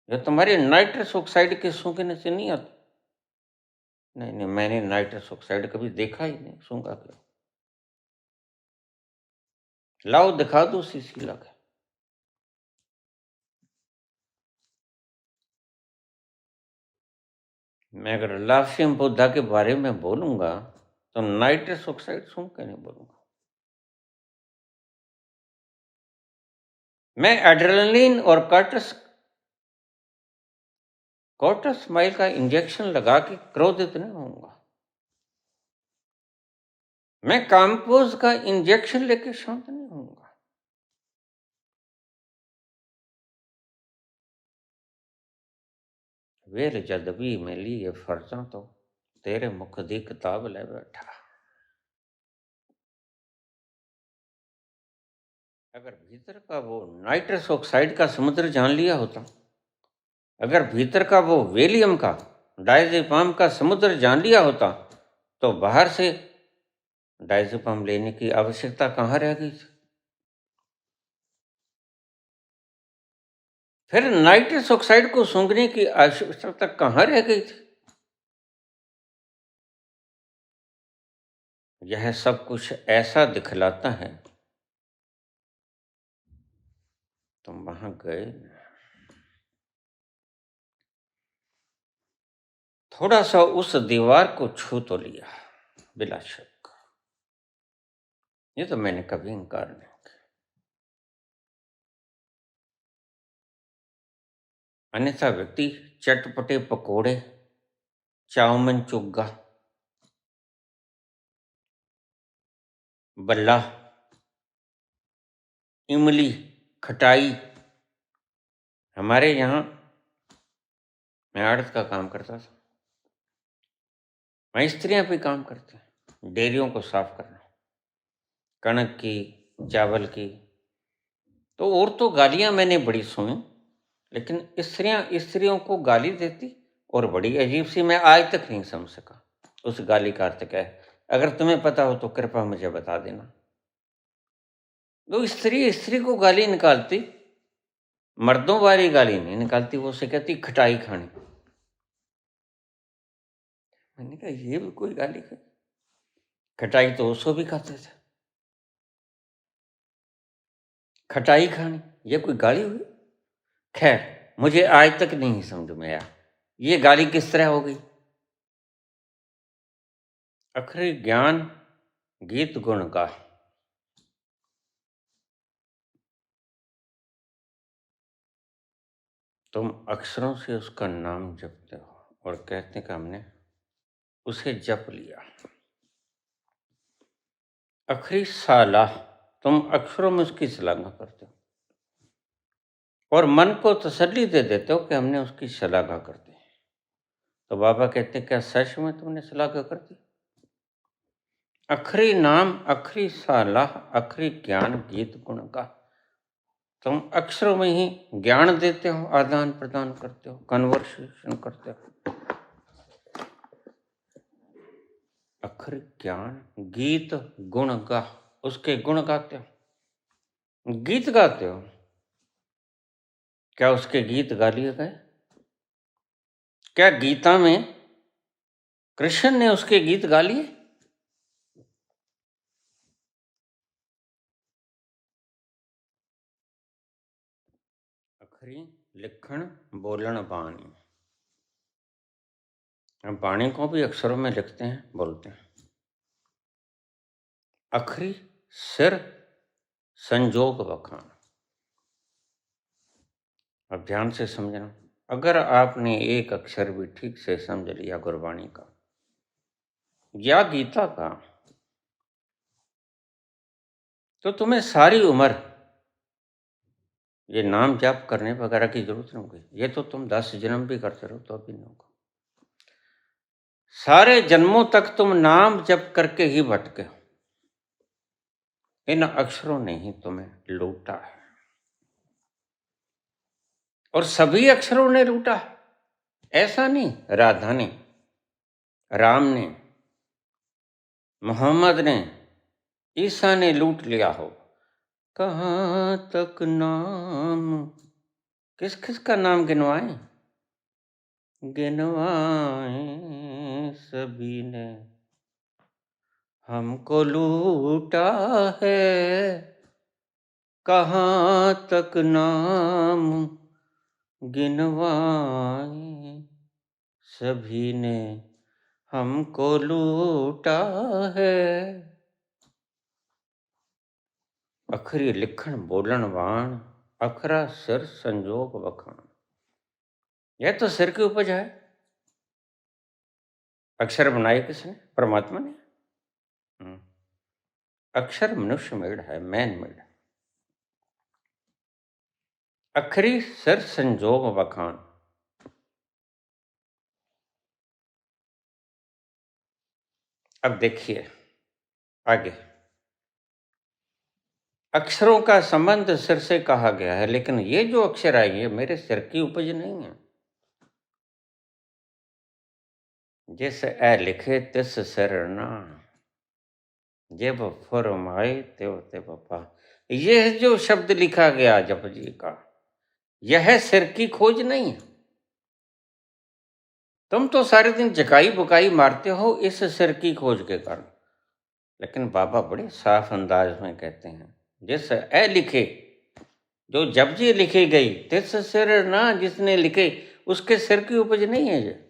जो तुम्हारी नाइट्रस ऑक्साइड के सूंघने से नहीं आती। नहीं नहीं, मैंने नाइट्रस ऑक्साइड कभी देखा ही नहीं, सूंघा क्यों? लाओ दिखा दो शीशी लगा। मैं अगर लाफिंग बुद्धा के बारे में बोलूंगा तो नाइट्रस ऑक्साइड सूंघ के नहीं बोलूंगा। मैं एड्रेनलिन और कॉर्टस माइल का इंजेक्शन लगा के क्रोधित नहीं होऊंगा। मैं काम्पोज का इंजेक्शन लेके शांत नहीं होऊंगा। वेल जद भी मिली ये फर्जा तो तेरे मुख दी किताब ले बैठा। अगर भीतर का वो नाइट्रस ऑक्साइड का समुद्र जान लिया होता, अगर भीतर का वो वेलियम का डायजेपाम का समुद्र जान लिया होता, तो बाहर से डायजेपाम लेने की आवश्यकता कहाँ रह गई थी? फिर नाइट्रस ऑक्साइड को सूंघने की आवश्यकता कहाँ रह गई थी? यह सब कुछ ऐसा दिखलाता है, तुम वहां गए, थोड़ा सा उस दीवार को छू तो लिया, बिला शक। ये तो मैंने कभी इनकार नहीं किया। अन्यथा व्यक्ति चटपटे पकोड़े, चाउमीन, चुग्गा, बल्ला, इमली, खटाई। हमारे यहाँ, मैं आड़त का काम करता था, वहीं स्त्रियां भी काम करती हैं, डेयरियों को साफ करना, कणक की, चावल की। तो और तो गालियां मैंने बड़ी सुनी, लेकिन स्त्रियों को गाली देती और बड़ी अजीब सी, मैं आज तक नहीं समझ सका उस गाली का अर्थ क्या है। अगर तुम्हें पता हो तो कृपया मुझे बता देना। तो स्त्री को गाली निकालती, मर्दों वाली गाली नहीं निकालती, वो उसे कहती खटाई खानी। मैंने कहा ये भी कोई गाली है? खटाई तो उसको भी खाते थे, खटाई खानी ये कोई गाली हुई? खैर, मुझे आज तक नहीं समझ में आया ये गाली किस तरह हो गई। अखरी ज्ञान गीत गुण का, तुम अक्षरों से उसका नाम जपते हो और कहते कि हमने उसे जप लिया। अखरी साला, तुम अक्षरों में उसकी श्लाघा करते हो और मन को तसल्ली दे देते हो कि हमने उसकी श्लाघा कर दी। तो बाबा कहते हैं, क्या सच में तुमने श्लाघा कर दी? अखरी नाम, अखरी साला, अखरी ज्ञान गीत गुण का। तुम अक्षरों में ही ज्ञान देते हो, आदान प्रदान करते हो, कन्वर्सेशन करते हो। अखर ज्ञान गीत गुण गा, उसके गुण गाते हो, गीत गाते हो। क्या उसके गीत गा लिए गए? क्या गीता में कृष्ण ने उसके गीत गा लिए? अखरी लिखण बोलन बाणी। हम बाणी को भी अक्षरों में लिखते हैं, बोलते हैं। अखरी सिर संजोग बखान। अब ध्यान से समझना, अगर आपने एक अक्षर भी ठीक से समझ लिया गुरबाणी का या गीता का, तो तुम्हें सारी उम्र ये नाम जाप करने वगैरह की जरूरत नहीं होगी। ये तो तुम 10 जन्म भी करते रहो तो भी नहीं होगा। सारे जन्मों तक तुम नाम जप करके ही भटके हो। इन अक्षरों ने ही तुम्हें लूटा है, और सभी अक्षरों ने लूटा है। ऐसा नहीं राधा ने, राम ने, मोहम्मद ने, ईसा ने लूट लिया हो। कहाँ तक नाम, किस किस का नाम गिनवाएं? गिनवाएं सभी ने, हमको लूटा है। कहाँ तक नाम गिनवाएं सभी ने, हमको लूटा है। अखरी लिखण बोलन वाण, अखरा सिर संजोग बखान। यह तो सिर की उपज है। अक्षर बनाए किसने? परमात्मा ने। अक्षर मनुष्य मेड है, मैन मेड। अखरी सिर संजोग बखान। अब देखिए आगे, अक्षरों का संबंध सिर से कहा गया है, लेकिन ये जो अक्षर आई है मेरे सिर की उपज नहीं है। जिस ए लिखे तिस सिर ना, जेब फुरमाए त्यों ते पा। यह जो शब्द लिखा गया जप जी का, यह सिर की खोज नहीं है। तुम तो सारे दिन जकाई बुकाई मारते हो इस सिर की खोज के कारण, लेकिन बाबा बड़े साफ अंदाज में कहते हैं, जिस ए लिखे, जो जप जी लिखी गई, तिस सिर ना, जिसने लिखे उसके सिर की उपज नहीं है ये।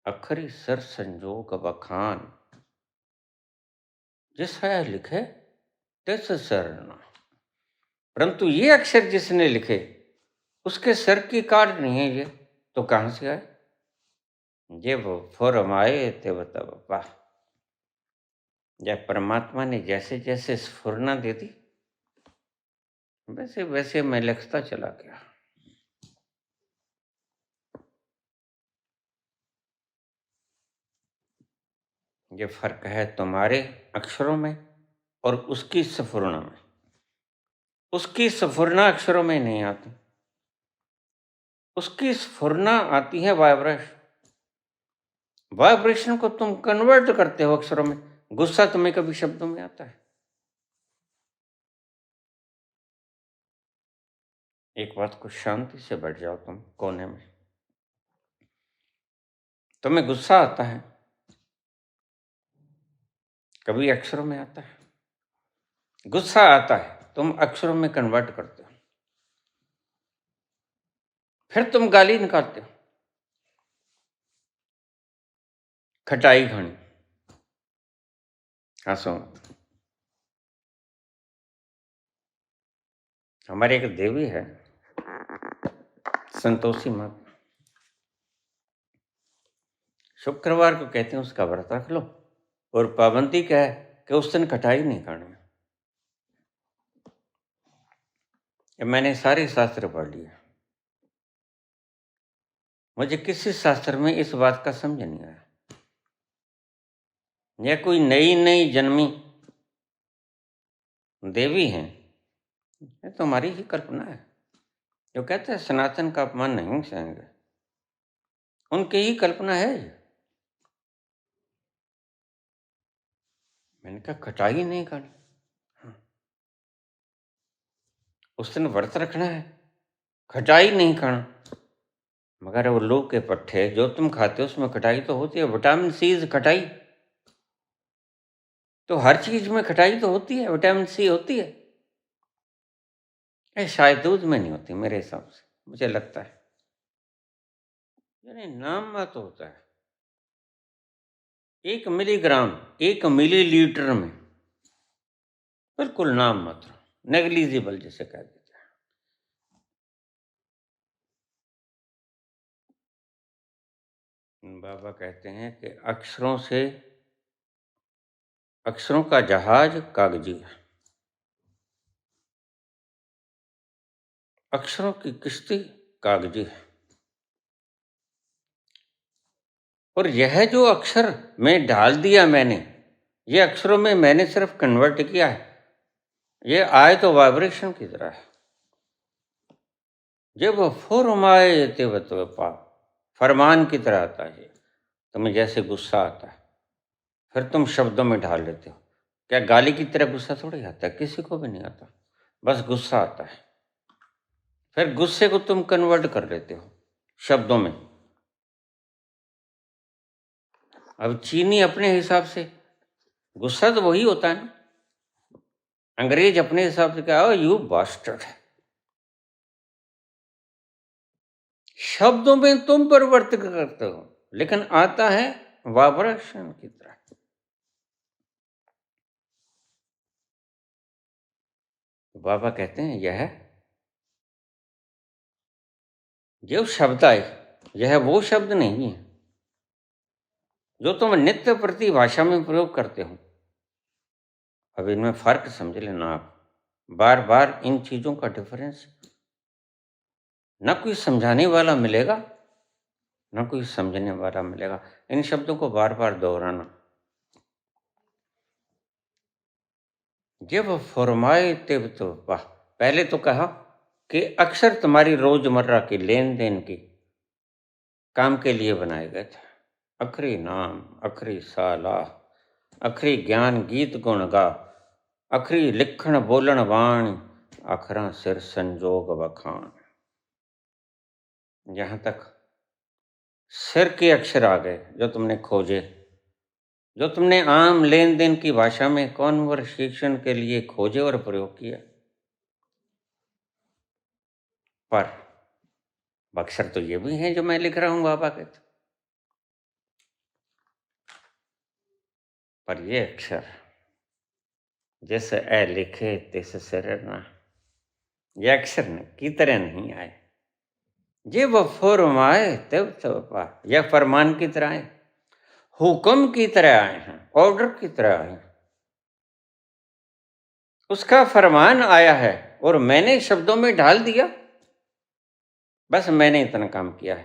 अखरी सिर संजोग बखान, जिस है लिखे तिस सिर ना। परंतु ये अक्षर जिसने लिखे उसके सिर की काट नहीं है ये, तो कहां से आए? जे वो फुरमाए ते तब वाह। जब परमात्मा ने जैसे जैसे स्फुरना दे दी, वैसे वैसे मैं लिखता चला गया। ये फर्क है तुम्हारे अक्षरों में और उसकी स्फुरना में। उसकी स्फुरना अक्षरों में नहीं आती, उसकी स्फुरना आती है वाइब्रेशन। वाइब्रेशन को तुम कन्वर्ट करते हो अक्षरों में। गुस्सा तुम्हें कभी शब्दों में आता है? एक बात को शांति से बैठ जाओ तुम कोने में, तुम्हें गुस्सा आता है, कभी अक्षरों में आता है? गुस्सा आता है, तुम अक्षरों में कन्वर्ट करते हो, फिर तुम गाली निकालते हो। खटाई खानी, हंसो। हमारे एक देवी है संतोषी माँ, शुक्रवार को कहते हैं उसका व्रत रख लो, और पाबंदी क्या है कि उस दिन खटाई नहीं खानी। मैंने सारे शास्त्र पढ़ लिए, मुझे किसी शास्त्र में इस बात का समझ नहीं आया। यह कोई नई नई जन्मी देवी हैं, ये तो हमारी ही कल्पना है। जो कहते हैं सनातन का अपमान नहीं सहेंगे, उनकी ही कल्पना है। मैंने कहा खटाई नहीं खानी, उस दिन व्रत रखना है, खटाई नहीं खाना। मगर वो लोग के पट्टे जो तुम खाते हो उसमें खटाई तो होती है। विटामिन सी खटाई, तो हर चीज में खटाई तो होती है, विटामिन सी होती है। शायद दूध में नहीं होती मेरे हिसाब से, मुझे लगता है। यानी नाम मात्र होता है। 1 मिलीग्राम 1 मिलीलीटर में, बिल्कुल नाम मात्र। नेग्लिजिबल जिसे कह देते हैं। बाबा कहते हैं कि अक्षरों का जहाज कागजी है, अक्षरों की किश्ती कागजी है। और यह जो अक्षर में डाल दिया मैंने, ये अक्षरों में मैंने सिर्फ कन्वर्ट किया है, ये आए तो वाइब्रेशन की तरह है। जब फुरमाए तेव पा, फरमान की तरह आता है। तुम्हें जैसे गुस्सा आता है, फिर तुम शब्दों में ढाल लेते हो। क्या गाली की तरह गुस्सा थोड़ी आता है? किसी को भी नहीं आता, बस गुस्सा आता है। फिर गुस्से को तुम कन्वर्ट कर लेते हो शब्दों में। अब चीनी अपने हिसाब से, गुस्सा तो वही होता है ना। अंग्रेज अपने हिसाब से क्या, यू बास्टर्ड। शब्दों में तुम परिवर्तित करते हो, लेकिन आता है वाइब्रेशन की तरह। बाबा कहते हैं यह जो शब्द आए, यह वो शब्द नहीं है जो तुम नित्य प्रति भाषा में प्रयोग करते हो। अब इनमें फर्क समझ लेना आप। बार बार इन चीजों का डिफरेंस न कोई समझाने वाला मिलेगा, न कोई समझने वाला मिलेगा। इन शब्दों को बार बार दोहराना। जब फरमाए तेब तो वाह। पहले तो कहा कि अक्षर तुम्हारी रोजमर्रा की लेन देन की काम के लिए बनाए गए थे। अखरी नाम, अखरी साला, अखरी ज्ञान गीत गुण गा, अखरी लिखण बोलण वाण, अखरा सिर संजोग बखान। जहां तक सिर के अक्षर आ गए, जो तुमने खोजे, जो तुमने आम लेन देन की भाषा में कॉन्वर्सेशन के लिए खोजे और प्रयोग किया। पर अक्षर तो ये भी हैं जो मैं लिख रहा हूं बाबा के। पर ये अक्षर जैसे ए लिखे तैसे सरना, ये अक्षर की तरह नहीं आए। ये वो फरमाए तब पा, यह फरमान की तरह आए, हुक्म की तरह आए हैं, ऑर्डर की तरह आए हैं। उसका फरमान आया है और मैंने शब्दों में ढाल दिया। बस मैंने इतना काम किया है,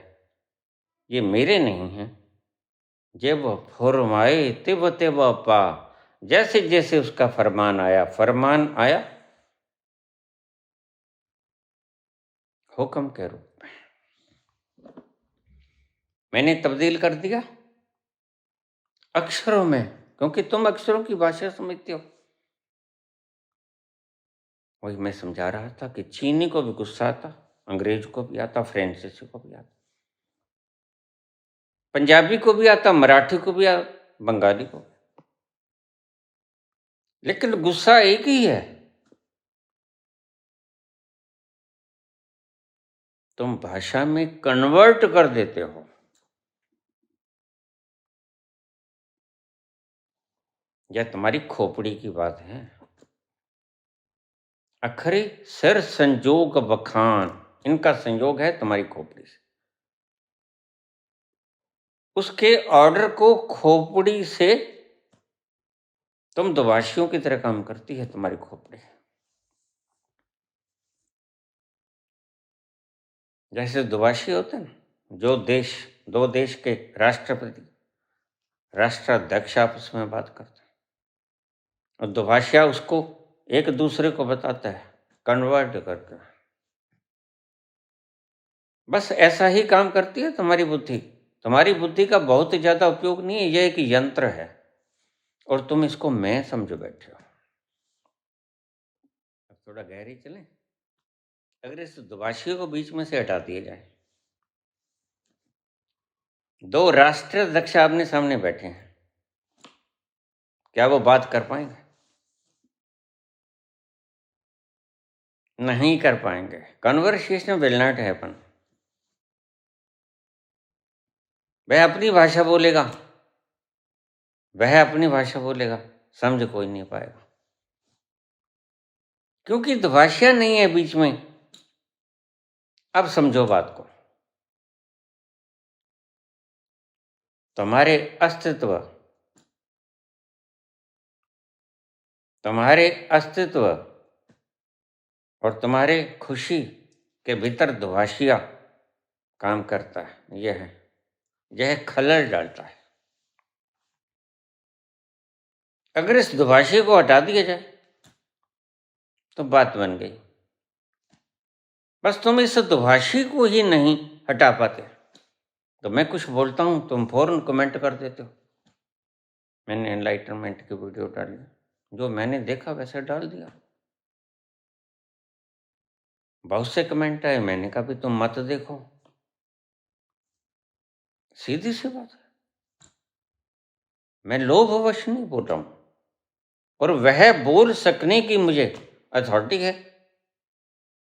ये मेरे नहीं है। जब फरमाए तिब पा, जैसे जैसे उसका फरमान आया हुक्म के रूप में मैंने तब्दील कर दिया अक्षरों में, क्योंकि तुम अक्षरों की भाषा समझते हो। वही मैं समझा रहा था कि चीनी को भी गुस्सा आता, अंग्रेज को भी आता, फ्रांसीसी को भी आता, पंजाबी को भी आता, मराठी को भी आता, बंगाली को। लेकिन गुस्सा एक ही है। तुम भाषा में कन्वर्ट कर देते हो। यह तुम्हारी खोपड़ी की बात है। अखरे सिर संजोग बखान, इनका संयोग है तुम्हारी खोपड़ी से। उसके ऑर्डर को खोपड़ी से तुम दुभाषियों की तरह काम करती है तुम्हारी खोपड़ी। जैसे दुभाषी होते हैं ना, जो दो देश के राष्ट्रपति, राष्ट्राध्यक्ष आपस में बात करते हैं और दुभाषिया उसको एक दूसरे को बताता है कन्वर्ट करके। बस ऐसा ही काम करती है तुम्हारी बुद्धि। तुम्हारी बुद्धि का बहुत ज्यादा उपयोग नहीं है, यह एक यंत्र है और तुम इसको मैं समझ बैठे हो। अब थोड़ा गहरी चलें। अगर इस दुभाषियों को बीच में से हटा दिया जाए, दो राष्ट्राध्यक्ष आमने सामने बैठे हैं, क्या वो बात कर पाएंगे? नहीं कर पाएंगे। Conversation will not happen. वह अपनी भाषा बोलेगा, समझ कोई नहीं पाएगा। क्योंकि दुभाषिया नहीं है बीच में। अब समझो बात को। तुम्हारे अस्तित्व, तुम्हारे अस्तित्व और तुम्हारे खुशी के भीतर दुभाषिया काम करता है। यह खलल डालता है। अगर इस दुभाषिया को हटा दिया जाए तो बात बन गई। बस तुम इस दुभाषी को ही नहीं हटा पाते। तो मैं कुछ बोलता हूं, तुम फौरन कमेंट कर देते हो। मैंने एनलाइटनमेंट की वीडियो डाली, जो मैंने देखा वैसे डाल दिया। बहुत से कमेंट आए, मैंने कहा भी तुम मत देखो। सीधी सी बात है। मैं लोभवश नहीं बोल रहा हूं, और वह बोल सकने की मुझे अथॉरिटी है।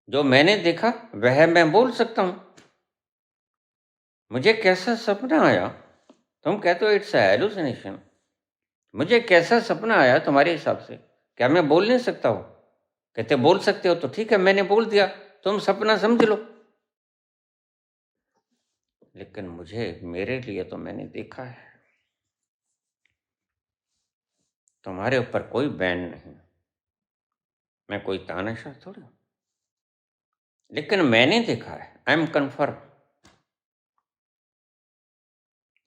जो मैंने देखा वह मैं बोल सकता हूं। मुझे कैसा सपना आया, तुम कहते हो इट्स हेलुसिनेशन। मुझे कैसा सपना आया तुम्हारे हिसाब से, क्या मैं बोल नहीं सकता हूं? कहते बोल सकते हो तो ठीक है, मैंने बोल दिया, तुम सपना समझ लो। लेकिन मुझे, मेरे लिए तो मैंने देखा है। तुम्हारे ऊपर कोई बैन नहीं, मैं कोई तानाशाह थोड़ी हूं। लेकिन मैंने देखा है, आई एम कन्फर्म।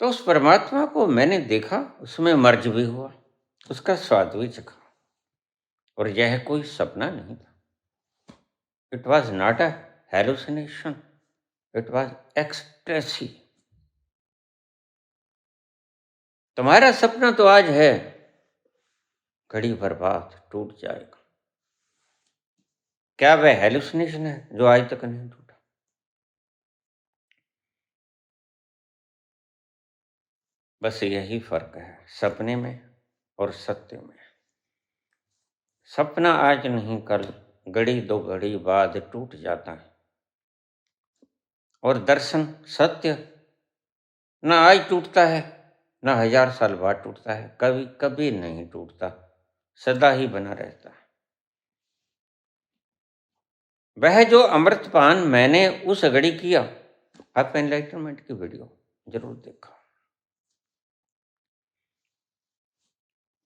तो उस परमात्मा को मैंने देखा, उसमें मर्ज भी हुआ, उसका स्वाद भी चखा। और यह कोई सपना नहीं था। It was not a hallucination, it was ecstasy. तुम्हारा सपना तो आज है, घड़ी भर बाद टूट जाएगा। क्या वह हेलुसिनेशन है जो आज तक नहीं टूटा? बस यही फर्क है सपने में और सत्य में। सपना आज नहीं कल, घड़ी दो घड़ी बाद टूट जाता है। और दर्शन, सत्य, न आज टूटता है, न 1000 साल बाद टूटता है, कभी कभी नहीं टूटता, सदा ही बना रहता है। वह जो अमृतपान मैंने उस घड़ी किया, आप एनलाइटनमेंट की वीडियो जरूर देखा।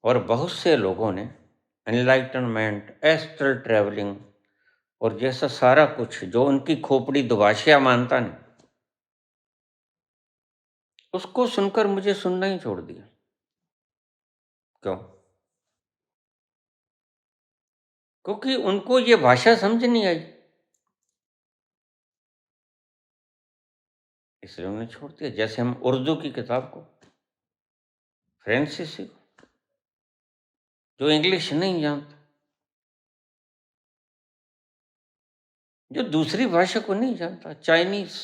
और बहुत से लोगों ने एनलाइटनमेंट, एस्ट्रल ट्रैवलिंग और जैसा सारा कुछ जो उनकी खोपड़ी दुभाषिया मानता नहीं, उसको सुनकर मुझे सुनना ही छोड़ दिया। क्यों? क्योंकि उनको ये भाषा समझ नहीं आई, इसलिए उन्होंने छोड़ दिया। जैसे हम उर्दू की किताब को, फ्रांसीसी को, जो इंग्लिश नहीं जानता, जो दूसरी भाषा को नहीं जानता, चाइनीज,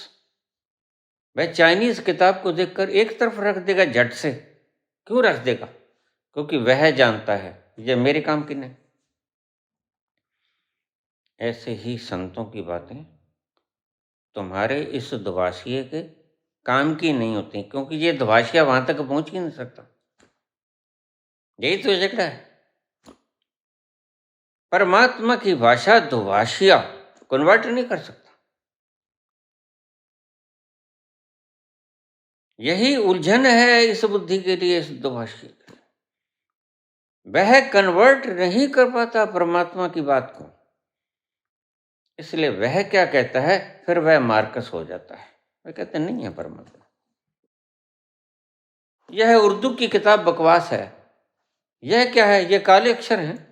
वह चाइनीज किताब को देखकर एक तरफ रख देगा झट से। क्यों रख देगा? क्योंकि वह जानता है ये मेरे काम की नहीं। ऐसे ही संतों की बातें तुम्हारे इस दुभाषिये के काम की नहीं होती, क्योंकि ये दुभाषिया वहां तक पहुंच ही नहीं सकता। यही तो झगड़ा है। परमात्मा की भाषा दुभाषिया कन्वर्ट नहीं कर सकता। यही उलझन है इस बुद्धि के लिए, इस दुभाषिये के लिए। वह कन्वर्ट नहीं कर पाता परमात्मा की बात को, इसलिए वह क्या कहता है, फिर वह मार्कस हो जाता है। वह कहते नहीं है परमात्मा, यह उर्दू की किताब बकवास है। यह क्या है? यह काले अक्षर हैं।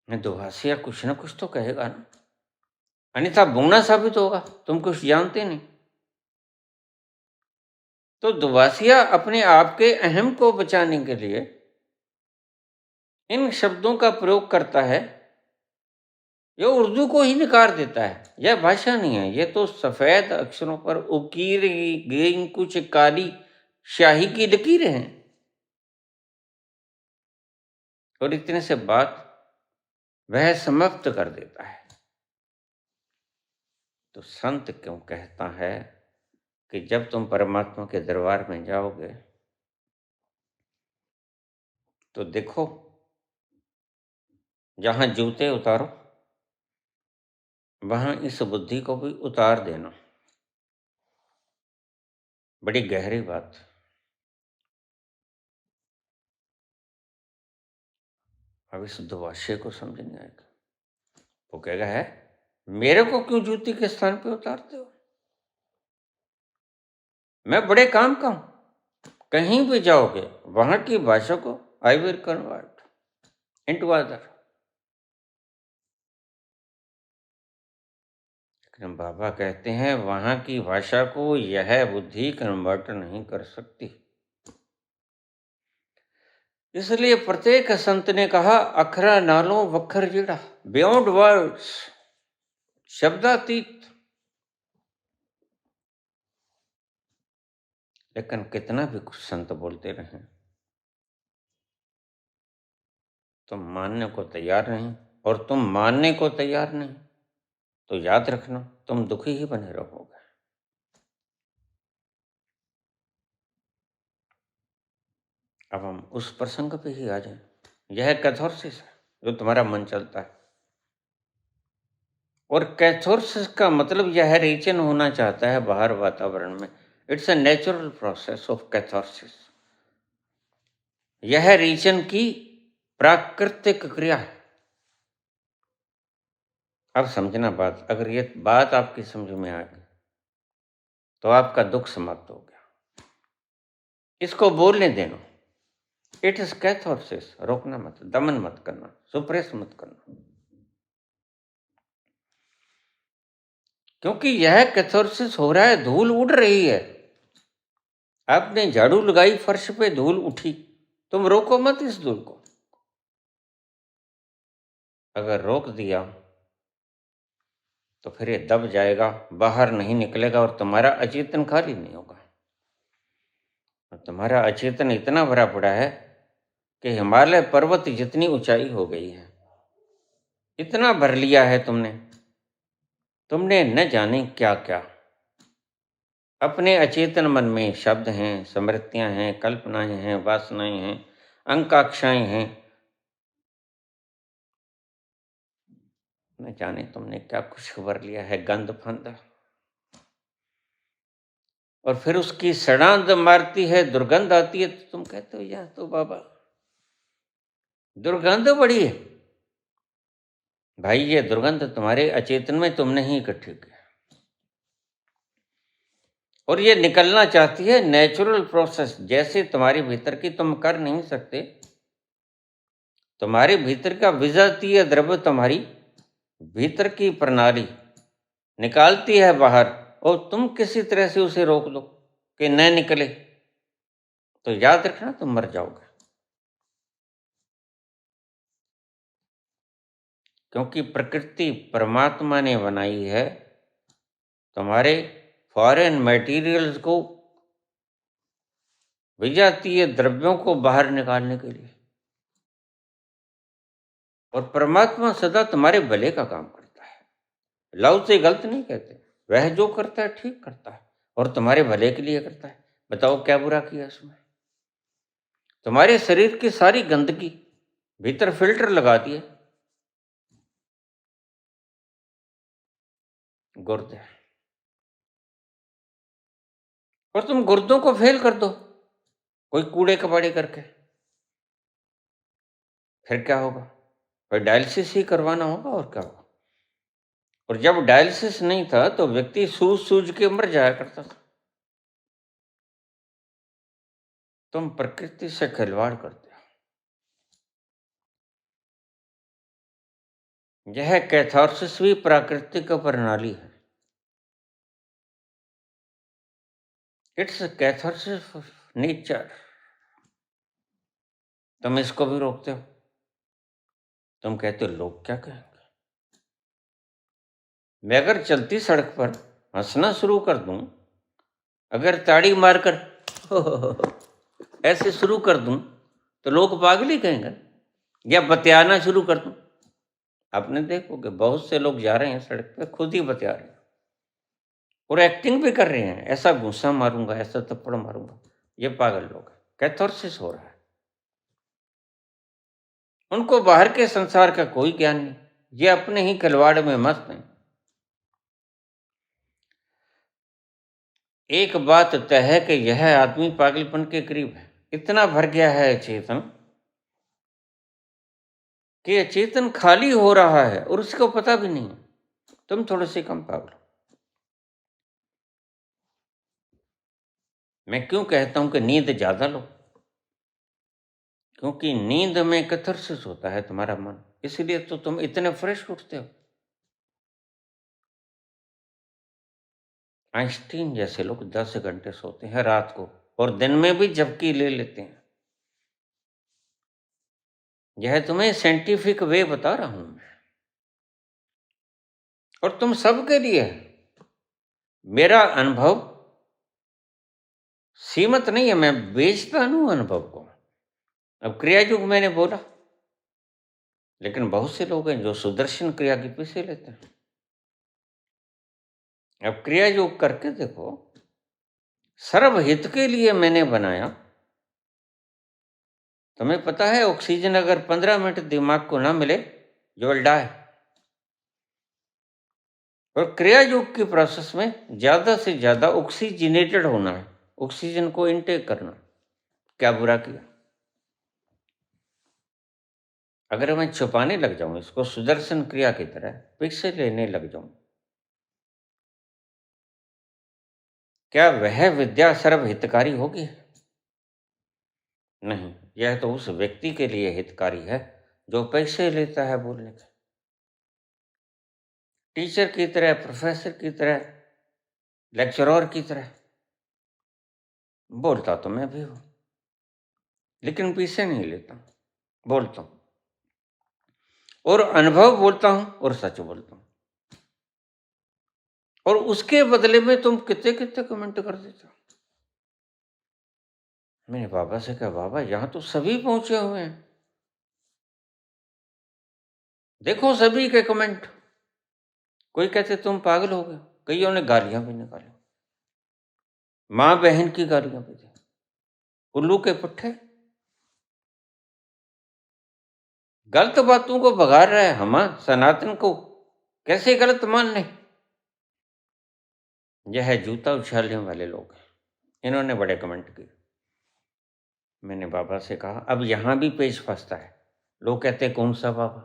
दुभाषिया कुछ ना कुछ तो कहेगा ना, अन्यथा बूढ़ा साबित होगा, तुम कुछ जानते नहीं। तो दुभाषिया अपने आप के अहम को बचाने के लिए इन शब्दों का प्रयोग करता है। यह उर्दू को ही नकार देता है। यह भाषा नहीं है, यह तो सफेद अक्षरों पर उकीर गई कुछ काली शाही की लकीरें हैं। और इतने से बात वह समाप्त कर देता है। तो संत क्यों कहता है कि जब तुम परमात्मा के दरबार में जाओगे तो देखो जहाँ जूते उतारो वहाँ इस बुद्धि को भी उतार देना। बड़ी गहरी बात। अब इस दुभाषे को समझ नहीं आएगा। वो कहेगा है मेरे को क्यों जूती के स्थान पे उतारते हो? मैं बड़े काम का हूं। कहीं भी जाओगे वहां की भाषा को I will convert into other. लेकिन बाबा कहते हैं वहां की भाषा को यह बुद्धि कन्वर्ट नहीं कर सकती। इसलिए प्रत्येक संत ने कहा अखरा नालों वखर जीड़ा, बियॉन्ड वर्ड्स, शब्दातीत। लेकिन कितना भी कुछ संत बोलते रहे, तुम मानने को तैयार नहीं, और तुम मानने को तैयार नहीं तो याद रखना तुम दुखी ही बने रहोगे। अब हम उस प्रसंग पे ही आ जाएं। यह कैथोरसिस है जो तुम्हारा मन चलता है, और कैथोरसिस का मतलब यह रीजन होना चाहता है बाहर वातावरण में। It's a natural process of catharsis. यह रीजन की प्राकृतिक क्रिया है। अब समझना बात, अगर ये बात आपकी समझ में आ गई तो आपका दुख समाप्त हो गया। इसको बोलने देना। It is catharsis. रोकना मत, दमन मत करना, सुप्रेस मत करना, क्योंकि यह कैथोरसिस हो रहा है। धूल उड़ रही है, आपने झाड़ू लगाई, फर्श पे धूल उठी, तुम रोको मत इस धूल को। अगर रोक दिया तो फिर ये दब जाएगा, बाहर नहीं निकलेगा, और तुम्हारा अचेतन खाली नहीं होगा। और तुम्हारा अचेतन इतना भरा पड़ा है कि हिमालय पर्वत जितनी ऊंचाई हो गई है, इतना भर लिया है तुमने न जाने क्या क्या। अपने अचेतन मन में शब्द हैं, स्मृतियां हैं, कल्पनाएं हैं, वासनाएं हैं, अंकाक्षाएं हैं। न जाने तुमने क्या कुछ खबर लिया है, गंध फंद। और फिर उसकी सड़ांध मारती है, दुर्गंध आती है, तो तुम कहते हो यह तो बाबा दुर्गंध बड़ी है। भाई ये दुर्गंध तुम्हारे अचेतन में तुमने ही इकट्ठी की, और ये निकलना चाहती है। नेचुरल प्रोसेस जैसे तुम्हारे भीतर की तुम कर नहीं सकते, तुम्हारे भीतर का विजातीय द्रव्य तुम्हारी भीतर की प्रणाली निकालती है बाहर, और तुम किसी तरह से उसे रोक दो कि न निकले, तो याद रखना तुम मर जाओगे। क्योंकि प्रकृति परमात्मा ने बनाई है तुम्हारे फॉरेन मटेरियल्स को, विजातीय द्रव्यों को बाहर निकालने के लिए। और परमात्मा सदा तुम्हारे भले का काम करता है। लव से गलत नहीं कहते, वह जो करता है ठीक करता है, और तुम्हारे भले के लिए करता है। बताओ क्या बुरा किया उसमें? तुम्हारे शरीर की सारी गंदगी भीतर फिल्टर लगा दिए, गुर्दे, और तुम गुर्दों को फेल कर दो कोई कूड़े कबाड़े करके, फिर क्या होगा? फिर डायलिसिस ही करवाना होगा, और क्या होगा? और जब डायलिसिस नहीं था तो व्यक्ति सूझ सूझ के मर जाया करता था। तुम प्रकृति से खिलवाड़ करते हो। यह कैथारसिस भी प्राकृतिक प्रणाली है। It's catharsis nature. तुम इसको भी रोकते हो। तुम कहते हो लोग क्या कहेंगे। मैं अगर चलती सड़क पर हंसना शुरू कर दूं, अगर ताड़ी मारकर ऐसे शुरू कर दूं, तो लोग पागल ही कहेंगे। या बतियाना शुरू कर दूं, आपने देखोगे बहुत से लोग जा रहे हैं सड़क पे, खुद ही बतिया रहे हैं, और एक्टिंग भी कर रहे हैं, ऐसा गुस्सा मारूंगा, ऐसा थप्पड़ मारूंगा। ये पागल लोग हैं। कैथारसिस हो रहा है। उनको बाहर के संसार का कोई ज्ञान नहीं, ये अपने ही खिलवाड़ में मस्त हैं। एक बात तय है कि यह आदमी पागलपन के करीब है। इतना भर गया है चेतन कि चेतन खाली हो रहा है और उसको पता भी नहीं। तुम थोड़े से कम पागल हो। मैं क्यों कहता हूं कि नींद ज्यादा लो? क्योंकि नींद में कैथार्सिस होता है तुम्हारा मन, इसलिए तो तुम इतने फ्रेश उठते हो। आइंस्टीन जैसे लोग 10 घंटे सोते हैं रात को और दिन में भी झपकी ले लेते हैं। यह तुम्हें साइंटिफिक वे बता रहा हूं मैं, और तुम सबके लिए है। मेरा अनुभव सीमित नहीं है, मैं बेचता हूं अनुभव को। अब क्रिया युग मैंने बोला, लेकिन बहुत से लोग हैं जो सुदर्शन क्रिया के पीछे लेते हैं। अब क्रिया योग करके देखो, सर्वहित के लिए मैंने बनाया। तुम्हें पता है ऑक्सीजन अगर 15 मिनट दिमाग को ना मिले, यू विल डाई। और क्रिया योग की प्रोसेस में ज्यादा से ज्यादा ऑक्सीजनेटेड होना है, ऑक्सीजन को इनटेक करना। क्या बुरा किया? अगर मैं छुपाने लग जाऊं इसको सुदर्शन क्रिया की तरह, पिक्चर लेने लग जाऊं, क्या वह विद्या सर्वहितकारी होगी? नहीं, यह तो उस व्यक्ति के लिए हितकारी है जो पैसे लेता है बोलने के। टीचर की तरह, प्रोफेसर की तरह, लेक्चरर की तरह बोलता तो मैं भी हूं, लेकिन पैसे नहीं लेता हूं, बोलता हूं और अनुभव बोलता हूं और सच बोलता हूं। और उसके बदले में तुम कितने कितने कमेंट कर देते हो। मैंने बाबा से कहा, बाबा यहां तो सभी पहुंचे हुए हैं, देखो सभी के कमेंट। कोई कहते तुम पागल हो गए, कईयों ने गालियां भी निकाली, मां बहन की गालियां भी दी, उल्लू के पुट्ठे। गलत बातों को भगा रहा है, हम सनातन को कैसे गलत मान लें? यह जूता उछालने वाले लोग हैं, इन्होंने बड़े कमेंट किए। मैंने बाबा से कहा, अब यहां भी पेच फंसता है। लोग कहते हैं कौन सा बाबा,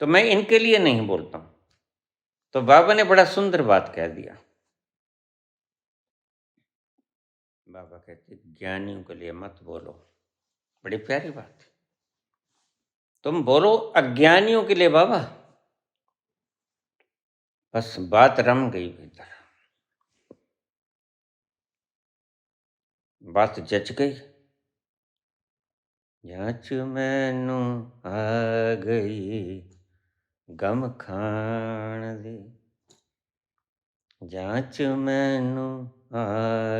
तो मैं इनके लिए नहीं बोलता हूं। तो बाबा ने बड़ा सुंदर बात कह दिया। बाबा कहते ज्ञानियों के लिए मत बोलो, बड़ी प्यारी बात है। तुम बोलो अज्ञानियों के लिए बाबा। बस बात रम गई भीतर, बात जच गई। जांच मैनू आ गई गम खाण दी, जांच मैनू आ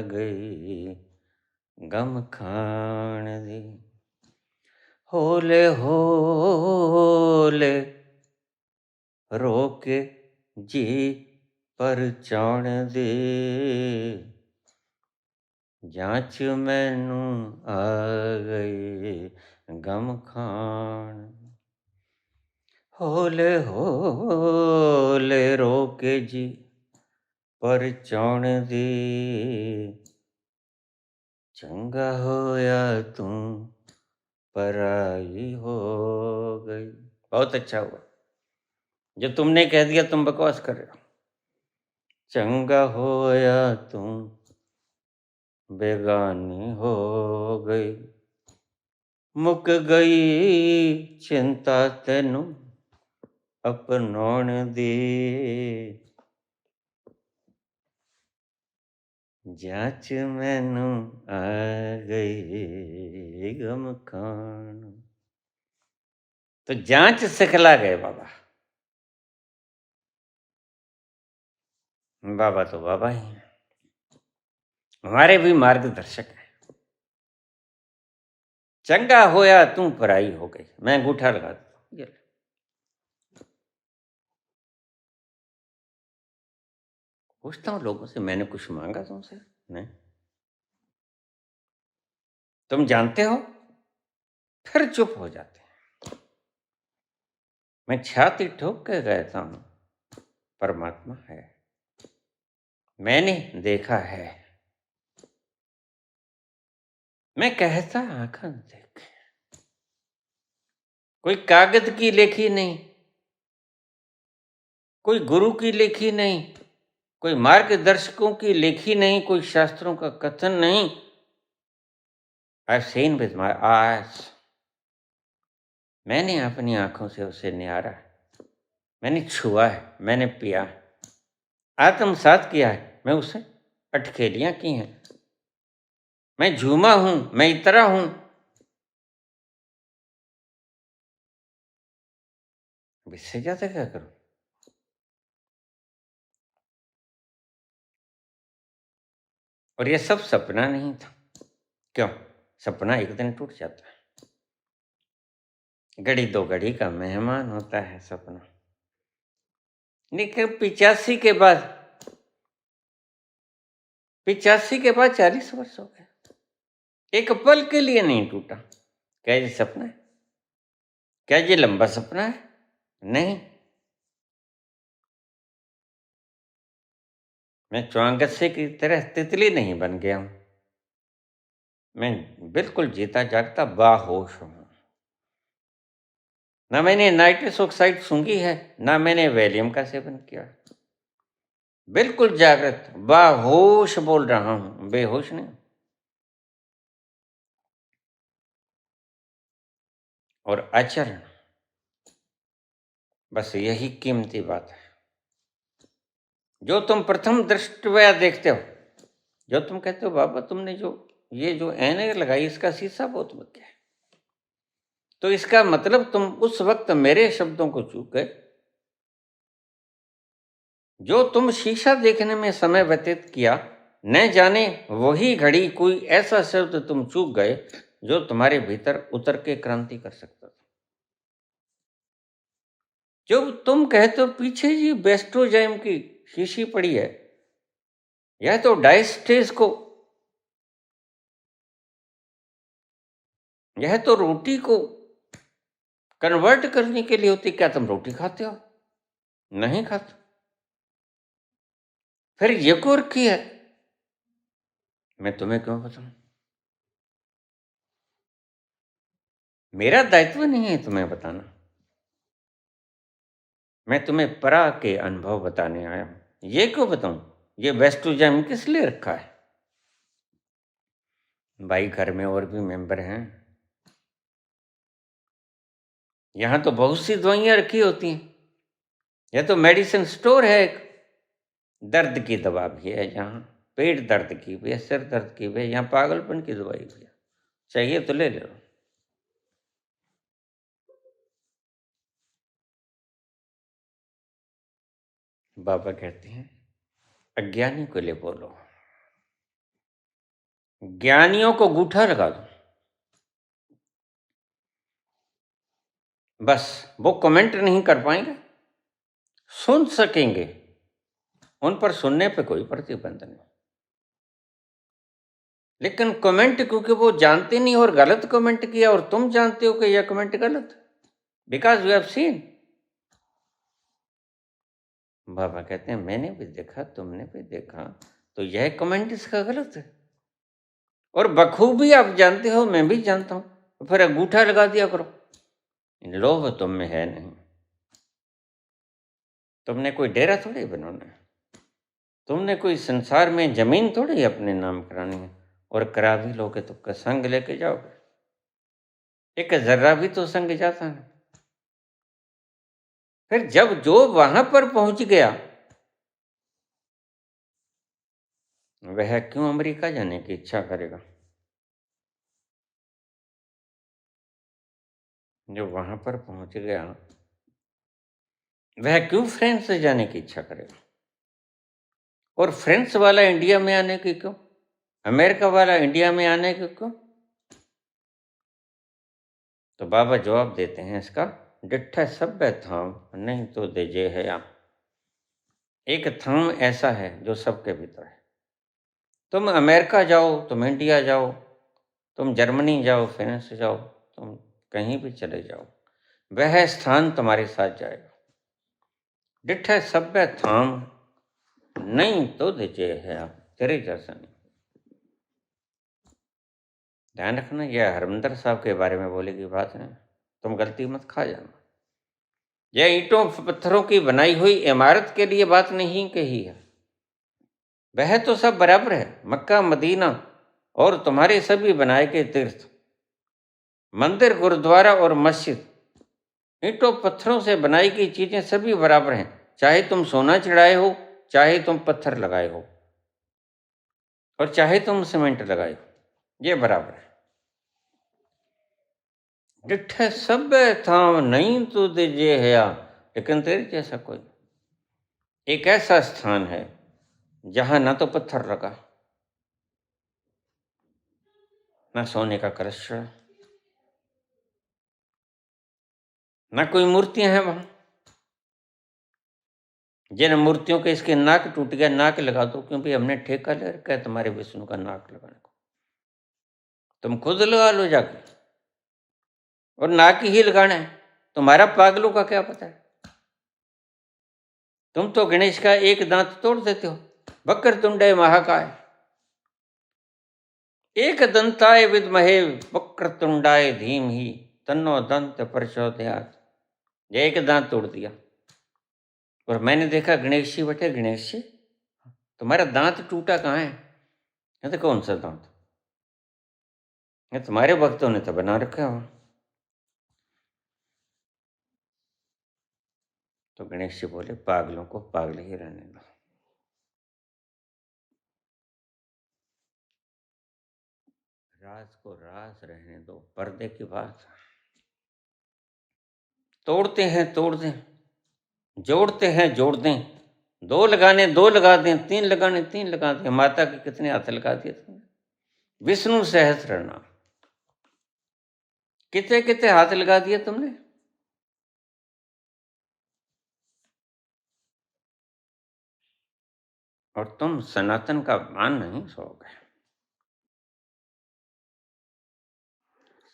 गई गम खाण दी। होले होले रोके जी परचाण दे, जांच मैनू आ गई गम खाण। होले होले रोके जी परचाण दे, चंगा होया तू पराई हो गई। बहुत अच्छा हुआ जो तुमने कह दिया तुम बकवास कर रहे हो। चंगा होया तू बेगानी हो गई, मुक गई चिंता तेनू अपनाउण दी, जांच मैनू आ गई गम खान। तो जांच सिखला गए बाबा। बाबा तो बाबा ही हैं, हमारे भी मार्गदर्शक हैं। चंगा होया तू पराई हो गई, मैं अंगूठा लगा देता हूं, ये ले। पूछता हूं लोगों से, मैंने कुछ मांगा तुमसे? नहीं। तुम जानते हो फिर चुप हो जाते हैं। मैं छाती ठोक के कहता हूँ, परमात्मा है, मैंने देखा है। मैं कहता आँखों देख, कोई कागज की लेखी नहीं, कोई गुरु की लेखी नहीं, कोई मार्गदर्शकों की लेखी नहीं, कोई शास्त्रों का कथन नहीं। I've seen with my eyes. मैंने अपनी आंखों से उसे निहारा है, मैंने छुआ है, मैंने पिया है, आत्मसात किया है, मैं उसे अटखेलियां की हैं, मैं झूमा हूं, मैं इतरा हूं। अब इससे ज्यादा क्या करूं? और ये सब सपना नहीं था। क्यों? सपना एक दिन टूट जाता है, घड़ी दो घड़ी का मेहमान होता है सपना। लेकिन 85 के बाद 40 वर्ष हो गए, एक पल के लिए नहीं टूटा। क्या ये सपना है? क्या ये लंबा सपना है? नहीं। मैं च्वांगसे की तरह तितली नहीं बन गया हूं। मैं बिल्कुल जीता जागता बाहोश हूं। ना मैंने नाइट्रस ऑक्साइड सूंघी है, ना मैंने वैलियम का सेवन किया। बिल्कुल जागृत बाहोश बोल रहा हूं, बेहोश नहीं। और आचरण, बस यही कीमती बात है। जो तुम प्रथम दृष्टया देखते हो, जो तुम कहते हो बाबा तुमने जो ऐनक लगाई इसका शीशा बहुत बढ़िया है, तो इसका मतलब तुम उस वक्त मेरे शब्दों को चूक गए। जो तुम शीशा देखने में समय व्यतीत किया, न जाने वही घड़ी कोई ऐसा शब्द तुम चूक गए जो तुम्हारे भीतर उतर के क्रांति कर सकता था। जो तुम कहते हो पीछे जी बेस्ट्रोजाइम की शीशी पड़ी है, यह तो डायस्टेज को, यह तो रोटी को कन्वर्ट करने के लिए होती। क्या तुम रोटी खाते हो? नहीं खाते। फिर ये की है, मैं तुम्हें क्यों बताऊं? मेरा दायित्व नहीं है तुम्हें बताना। मैं तुम्हें परा के अनुभव बताने आया हूं। ये क्यों बताऊं? ये वेस्टोजाइम किस लिए रखा है? भाई घर में और भी मेंबर हैं, यहां तो बहुत सी दवाइयां रखी होती हैं। यह तो मेडिसिन स्टोर है एक। दर्द की दवा भी है यहाँ, पेट दर्द की भी है, सिर दर्द की भी है, यहाँ पागलपन की दवाई भी है। चाहिए तो ले लो। बाबा कहते हैं अज्ञानी को ले बोलो, ज्ञानियों को गूठा लगा दो। बस वो कमेंट नहीं कर पाएंगे, सुन सकेंगे, उन पर सुनने पे कोई प्रतिबंध नहीं। लेकिन कमेंट क्योंकि वो जानते नहीं और गलत कमेंट किया, और तुम जानते हो कि यह कमेंट गलत, बिकॉज यू हैव सीन। बाबा कहते हैं मैंने भी देखा, तुमने भी देखा, तो यह कमेंट इसका गलत है। और बखूबी आप जानते हो, मैं भी जानता हूं, तो फिर अंगूठा लगा दिया करो। लोभ तुम में है नहीं। तुमने कोई डेरा थोड़ी बनाना है, तुमने कोई संसार में जमीन थोड़ी अपने नाम करानी है। और करा भी लोगे तो संग लेके जाओगे, एक जर्रा भी तो संग जाता है। फिर जब जो वहां पर पहुंच गया, वह क्यों अमेरिका जाने की इच्छा करेगा? जो वहां पर पहुंच गया, वह क्यों फ्रांस से जाने की इच्छा करेगा? और फ्रांस वाला इंडिया में आने की क्यों? अमेरिका वाला इंडिया में आने की क्यों? तो बाबा जवाब देते हैं इसका, डिट्ठा सभ्य थाम नहीं तो दीजे है आप। एक थाम ऐसा है जो सबके भीतर है। तुम अमेरिका जाओ, तुम इंडिया जाओ, तुम जर्मनी जाओ, फ्रांस जाओ, तुम कहीं भी चले जाओ, वह स्थान तुम्हारे साथ जाएगा। डिठे सभ्य थाम, नहीं तो दीजिए है आप, तेरे जैसा नहीं। ध्यान रखना, यह हरमिंदर साहब के बारे में बोली गई बात है, तुम गलती मत खा जाना। यह ईंटों पत्थरों की बनाई हुई इमारत के लिए बात नहीं कही है। वह तो सब बराबर है, मक्का मदीना और तुम्हारे सभी बनाए के तीर्थ, मंदिर गुरुद्वारा और मस्जिद, ईंटों पत्थरों से बनाई गई चीजें सभी बराबर हैं, चाहे तुम सोना चढ़ाए हो, चाहे तुम पत्थर लगाए हो, और चाहे तुम सीमेंट लगाए हो, ये बराबर है। डिठे सब थाम, नहीं तो दीजिए हया, लेकिन तेरे जैसा कोई। एक ऐसा स्थान है जहां ना तो पत्थर लगा, ना सोने का कलश चढ़ा, ना कोई मूर्तियां हैं वहां। जिन मूर्तियों के इसके नाक टूट गया, नाक लगा दो, क्योंकि हमने ठेका ले रखा है तुम्हारे विष्णु का नाक लगाने को। तुम खुद लगा लो जाके, और नाक ही लगाना है, तुम्हारा पागलों का क्या पता है। तुम तो गणेश का एक दांत तोड़ देते हो, वक्र तुंडे महाकाय, एक दंताय विद्महे वक्र तुंडाय धीमहि तन्नो दंत प्रचोदयात्। एक दांत तोड़ दिया, और मैंने देखा गणेश जी बैठे, गणेश जी तुम्हारा दांत टूटा कहाँ है? कहते कौन सा दांत? ये तुम्हारे भक्तों ने तो बना रखा हो। तो गणेश जी बोले, पागलों को पागल ही रहने दो। राज को राज रहने दो, पर्दे की बात। तोड़ते हैं तोड़ दें, जोड़ते हैं जोड़ दें, दो लगाने दो लगा दें, तीन लगाने तीन लगा दें। माता के कितने हाथ लगा दिए तुमने? विष्णु सहस्त्र नाम, कितने कितने हाथ लगा दिए तुमने। और तुम सनातन का मान नहीं सोओगे।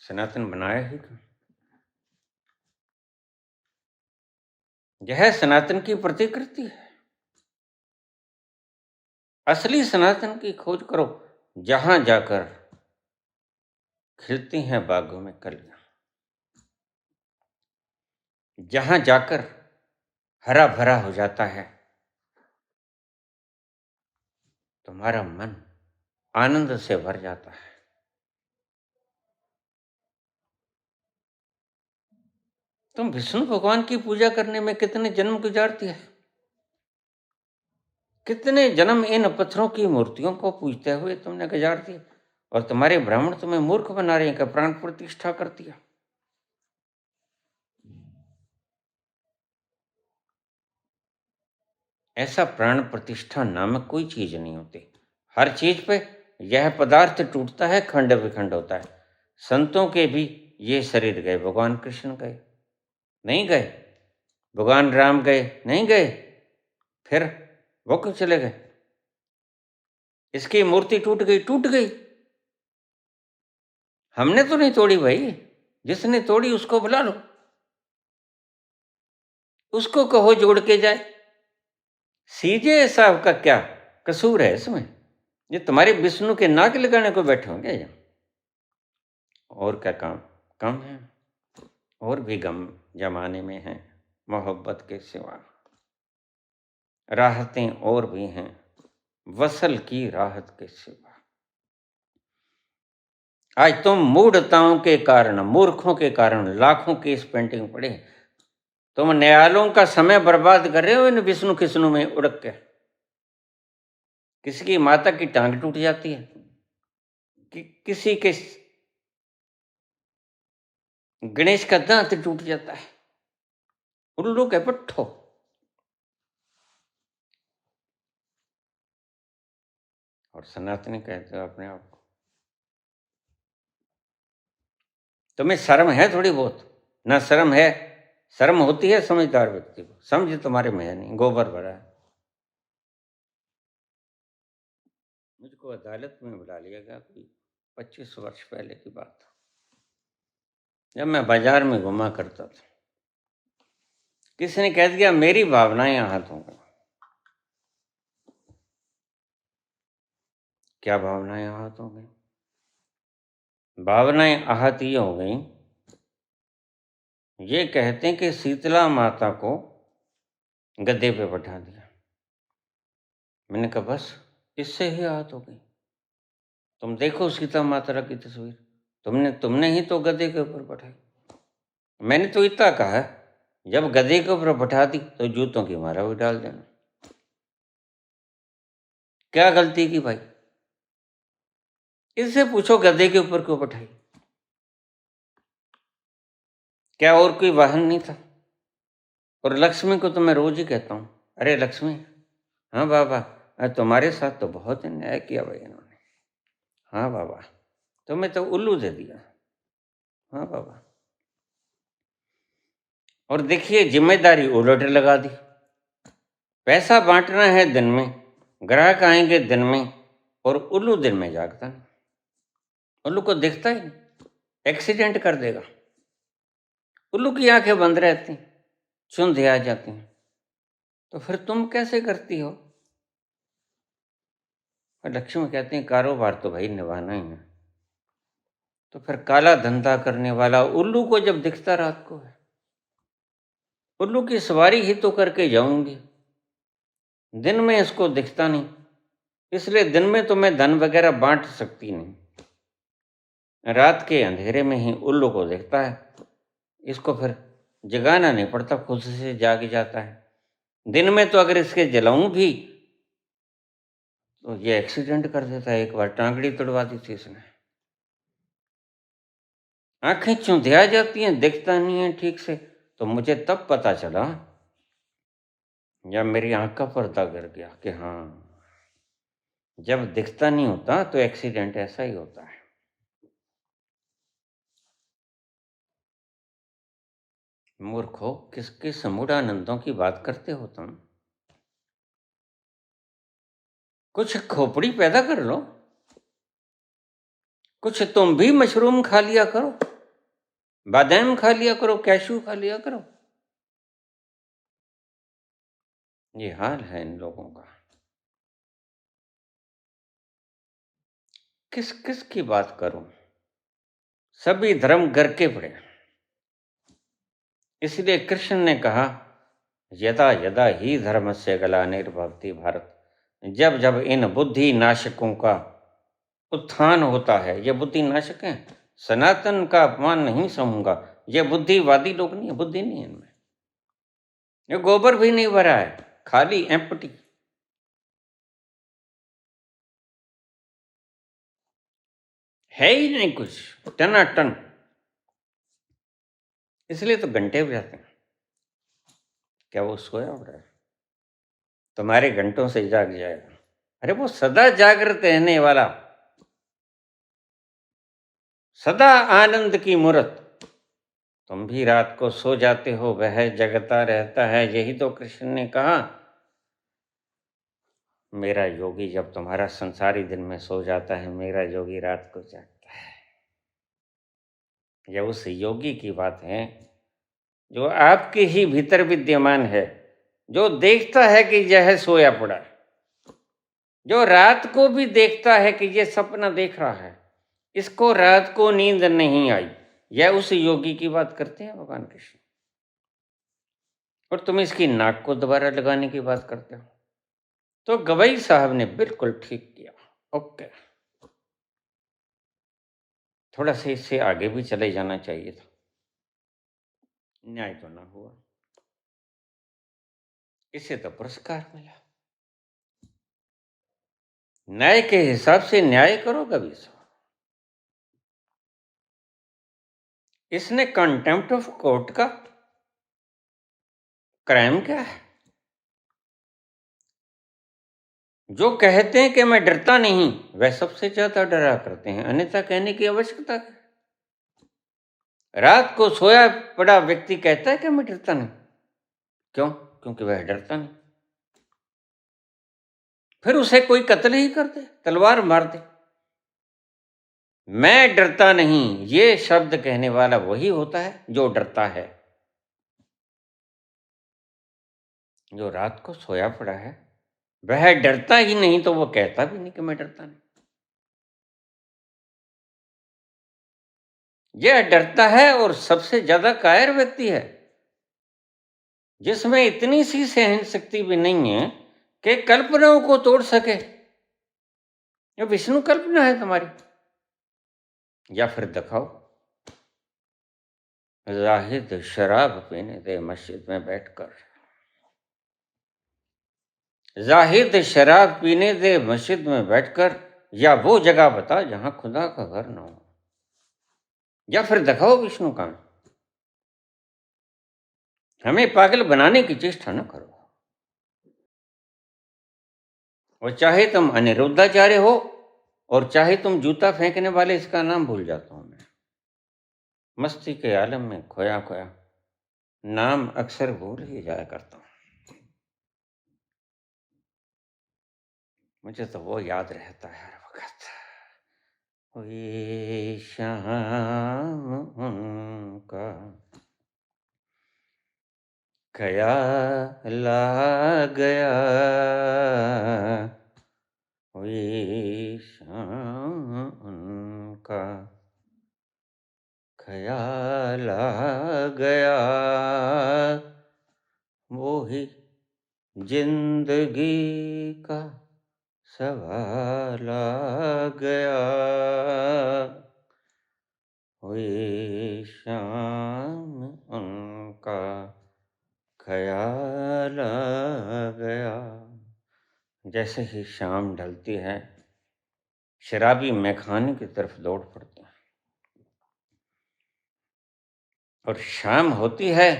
सनातन बनाया ही क्यों? यह सनातन की प्रतिकृति है। असली सनातन की खोज करो, जहां जाकर खिलती हैं बागों में कलियां, जहां जाकर हरा भरा हो जाता है तुम्हारा मन, आनंद से भर जाता है। तुम विष्णु भगवान की पूजा करने में कितने जन्म गुजारती है, कितने जन्म इन पत्थरों की मूर्तियों को पूजते हुए तुमने गुजार दिए, और तुम्हारे ब्राह्मण तुम्हें मूर्ख बना रहे हैं कि प्राण प्रतिष्ठा कर दिया। ऐसा प्राण प्रतिष्ठा नामक कोई चीज नहीं होती। हर चीज पे यह पदार्थ टूटता है, खंड विखंड होता है। संतों के भी ये शरीर गए, भगवान कृष्ण गए नहीं गए, भगवान राम गए नहीं गए, फिर वो क्यों चले गए? इसकी मूर्ति टूट गई, टूट गई, हमने तो नहीं तोड़ी भाई। जिसने तोड़ी उसको बुला लो, उसको कहो जोड़ के जाए। सीजे साहब का क्या कसूर है इसमें? ये तुम्हारे विष्णु के नाक लगाने को बैठे होंगे यहाँ। और क्या काम कम है? और भी गम जमाने में हैं मोहब्बत के सिवा, राहतें और भी हैं वसल की राहत के सिवा। आज तुम मूढ़ताओं के कारण, मूर्खों के कारण लाखों की इस पेंटिंग पड़े, तुम न्यायालयों का समय बर्बाद कर रहे हो इन विष्णु किष्णु में उड़क के। किसी की माता की टांग टूट जाती है, किसी के गणेश का दांत टूट जाता है, उल्लू के पट्ठो। और सनातनी कहते हो अपने आप को। तुम्हें शर्म है थोड़ी बहुत? ना शर्म है। शर्म होती है समझदार व्यक्ति को, समझ तुम्हारे में है नहीं, गोबर भरा है। मुझको अदालत में बुला लिया गया, कोई 25 वर्ष पहले की बात। जब मैं बाजार में घुमा करता था, किसी ने कह दिया मेरी भावनाएं आहत हो गई। क्या भावनाएं आहत हो गई? भावनाएं आहत ये हो गई, ये कहते हैं कि शीतला माता को गद्दे पे बैठा दिया। मैंने कहा बस इससे ही आहत हो गई। तुम देखो सीता माता की तस्वीर, तुमने ही तो गधे के ऊपर बैठाई। मैंने तो इतना कहा, जब गधे के ऊपर बैठा दी तो जूतों की मारा भी डाल देना। क्या गलती की भाई? इससे पूछो गधे के ऊपर क्यों बैठाई? क्या और कोई वाहन नहीं था? और लक्ष्मी को तो मैं रोज ही कहता हूँ, अरे लक्ष्मी, हाँ बाबा, तुम्हारे साथ तो बहुत अन्याय किया भाई इन्होंने। हाँ बाबा, तुम्हें तो उल्लू दे दिया। हाँ बाबा। और देखिए जिम्मेदारी उलट लगा दी। पैसा बांटना है दिन में, ग्राहक आएंगे दिन में, और उल्लू दिन में जागता नहीं। उल्लू को दिखता ही नहीं, एक्सीडेंट कर देगा। उल्लू की आंखें बंद रहती, चुंध आ जाती हैं। तो फिर तुम कैसे करती हो? और लक्ष्मी कहते हैं कारोबार तो भाई निभाना ही है। तो फिर काला धंधा करने वाला उल्लू को जब दिखता रात को है, उल्लू की सवारी ही तो करके जाऊंगी, दिन में इसको दिखता नहीं, इसलिए दिन में तो मैं धन वगैरह बांट सकती नहीं। रात के अंधेरे में ही उल्लू को दिखता है, इसको फिर जगाना नहीं पड़ता, खुद से जाग जाता है। दिन में तो अगर इसके जलाऊं भी तो ये एक्सीडेंट कर देता है। एक बार टांगड़ी तोड़वा दी थी इसने। आंखें चुंधिया जाती हैं, दिखता नहीं है ठीक से। तो मुझे तब पता चला जब मेरी आंख का पर्दा गिर गया कि हाँ, जब दिखता नहीं होता तो एक्सीडेंट ऐसा ही होता है। मूर्खो, किसके समूढ़ानंदों की बात करते हो तुम? कुछ खोपड़ी पैदा कर लो, कुछ तुम भी मशरूम खा लिया करो, बादाम खा लिया करो, कैशू खा लिया करो। ये हाल है इन लोगों का। किस किस की बात करूं? सभी धर्म घर के पड़े। इसलिए कृष्ण ने कहा यदा यदा ही धर्मस्य ग्लानिर्भवति भारत। जब जब इन बुद्धि नाशकों का उत्थान होता है, ये बुद्धि नाशक हैं, सनातन का अपमान नहीं सहूंगा। ये बुद्धिवादी लोग नहीं है, बुद्धि नहीं है इनमें। ये गोबर भी नहीं भरा है, खाली एम्प्टी। है ही नहीं कुछ, टनाटन। इसलिए तो घंटे बजाते हैं। क्या वो सोया हो रहा है? तुम्हारे घंटों से जाग जाएगा। अरे वो सदा जागृत रहने वाला, सदा आनंद की मूर्त। तुम भी रात को सो जाते हो, वह जगता रहता है। यही तो कृष्ण ने कहा, मेरा योगी जब तुम्हारा संसारी दिन में सो जाता है, मेरा योगी रात को जागता है। यह उस योगी की बात है जो आपके ही भीतर विद्यमान है, जो देखता है कि यह सोया पड़ा है, जो रात को भी देखता है कि यह सपना देख रहा है, इसको रात को नींद नहीं आई। यह उस योगी की बात करते हैं भगवान कृष्ण। और तुम इसकी नाक को दोबारा लगाने की बात करते हो। तो गवई साहब ने बिल्कुल ठीक किया। ओके, थोड़ा सा इससे आगे भी चले जाना चाहिए था, न्याय तो ना हुआ। इसे तो पुरस्कार मिला। न्याय के हिसाब से न्याय करो गवई साहब। इसने कंटेम्प्ट ऑफ कोर्ट का क्राइम क्या है? जो कहते हैं कि मैं डरता नहीं, वह सबसे ज्यादा डरा करते हैं, अन्यथा कहने की आवश्यकता है? रात को सोया पड़ा व्यक्ति कहता है कि मैं डरता नहीं। क्यों? क्योंकि वह डरता नहीं। फिर उसे कोई कत्ल ही कर दे, तलवार मार दे, मैं डरता नहीं, ये शब्द कहने वाला वही होता है जो डरता है। जो रात को सोया पड़ा है, वह डरता ही नहीं तो वो कहता भी नहीं कि मैं डरता नहीं। यह डरता है और सबसे ज़्यादा कायर व्यक्ति है, जिसमें इतनी सी सहन शक्ति भी नहीं है कि कल्पनाओं को तोड़ सके। ये विष्णु कल्पना है तुम्हारी, या फिर दिखाओ। जाहिद शराब पीने दे मस्जिद में बैठकर, जाहिद शराब पीने दे मस्जिद में बैठकर, या वो जगह बता जहां खुदा का घर ना हो, या फिर दिखाओ विष्णु का। हमें पागल बनाने की चेष्टा न करो। और चाहे तुम अनिरुद्धाचार्य हो और चाहे तुम जूता फेंकने वाले, इसका नाम भूल जाता हूं मैं, मस्ती के आलम में खोया खोया नाम अक्सर भूल ही जाया करता हूं। मुझे तो वो याद रहता है हर वक्त। हुई शाम उनका ख्याल आ गया, हुई शाम उनका ख्याल आ गया, वो ही जिंदगी का सवाल आ गया, हुई शाम उनका ख्याल आ गया। जैसे ही शाम ढलती है, शराबी मैखाने की तरफ दौड़ पड़ते हैं, और शाम होती है,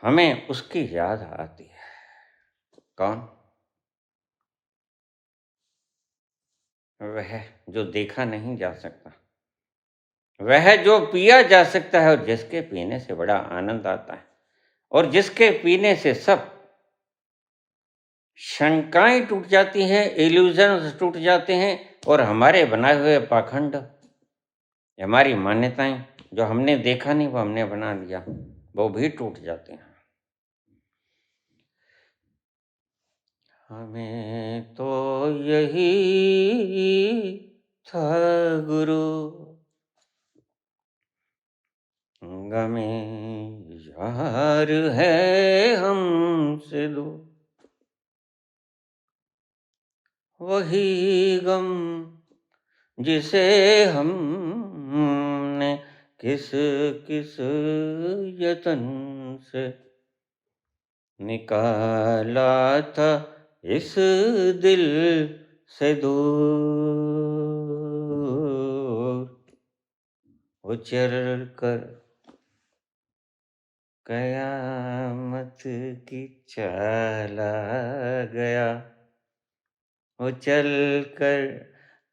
हमें उसकी याद आती है। कौन? वह जो देखा नहीं जा सकता, वह जो पिया जा सकता है, और जिसके पीने से बड़ा आनंद आता है, और जिसके पीने से सब शंकाएं टूट जाती हैं, इल्यूजन्स टूट जाते हैं, और हमारे बनाए हुए पाखंड, हमारी मान्यताएं जो हमने देखा नहीं वो हमने बना लिया, वो भी टूट जाते हैं। हमें तो यही था गुरु, गमे यार है हमसे दो, वही गम जिसे हमने किस किस यतन से निकाला था इस दिल से दूर, उचल कर कयामत की चाल आ गया, उचल कर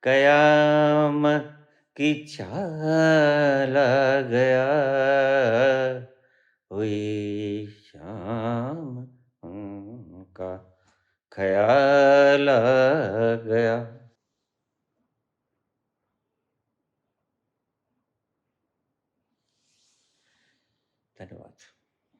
कयामत की चाल आ गया, हुई शाम उनका ख्याल आ गया।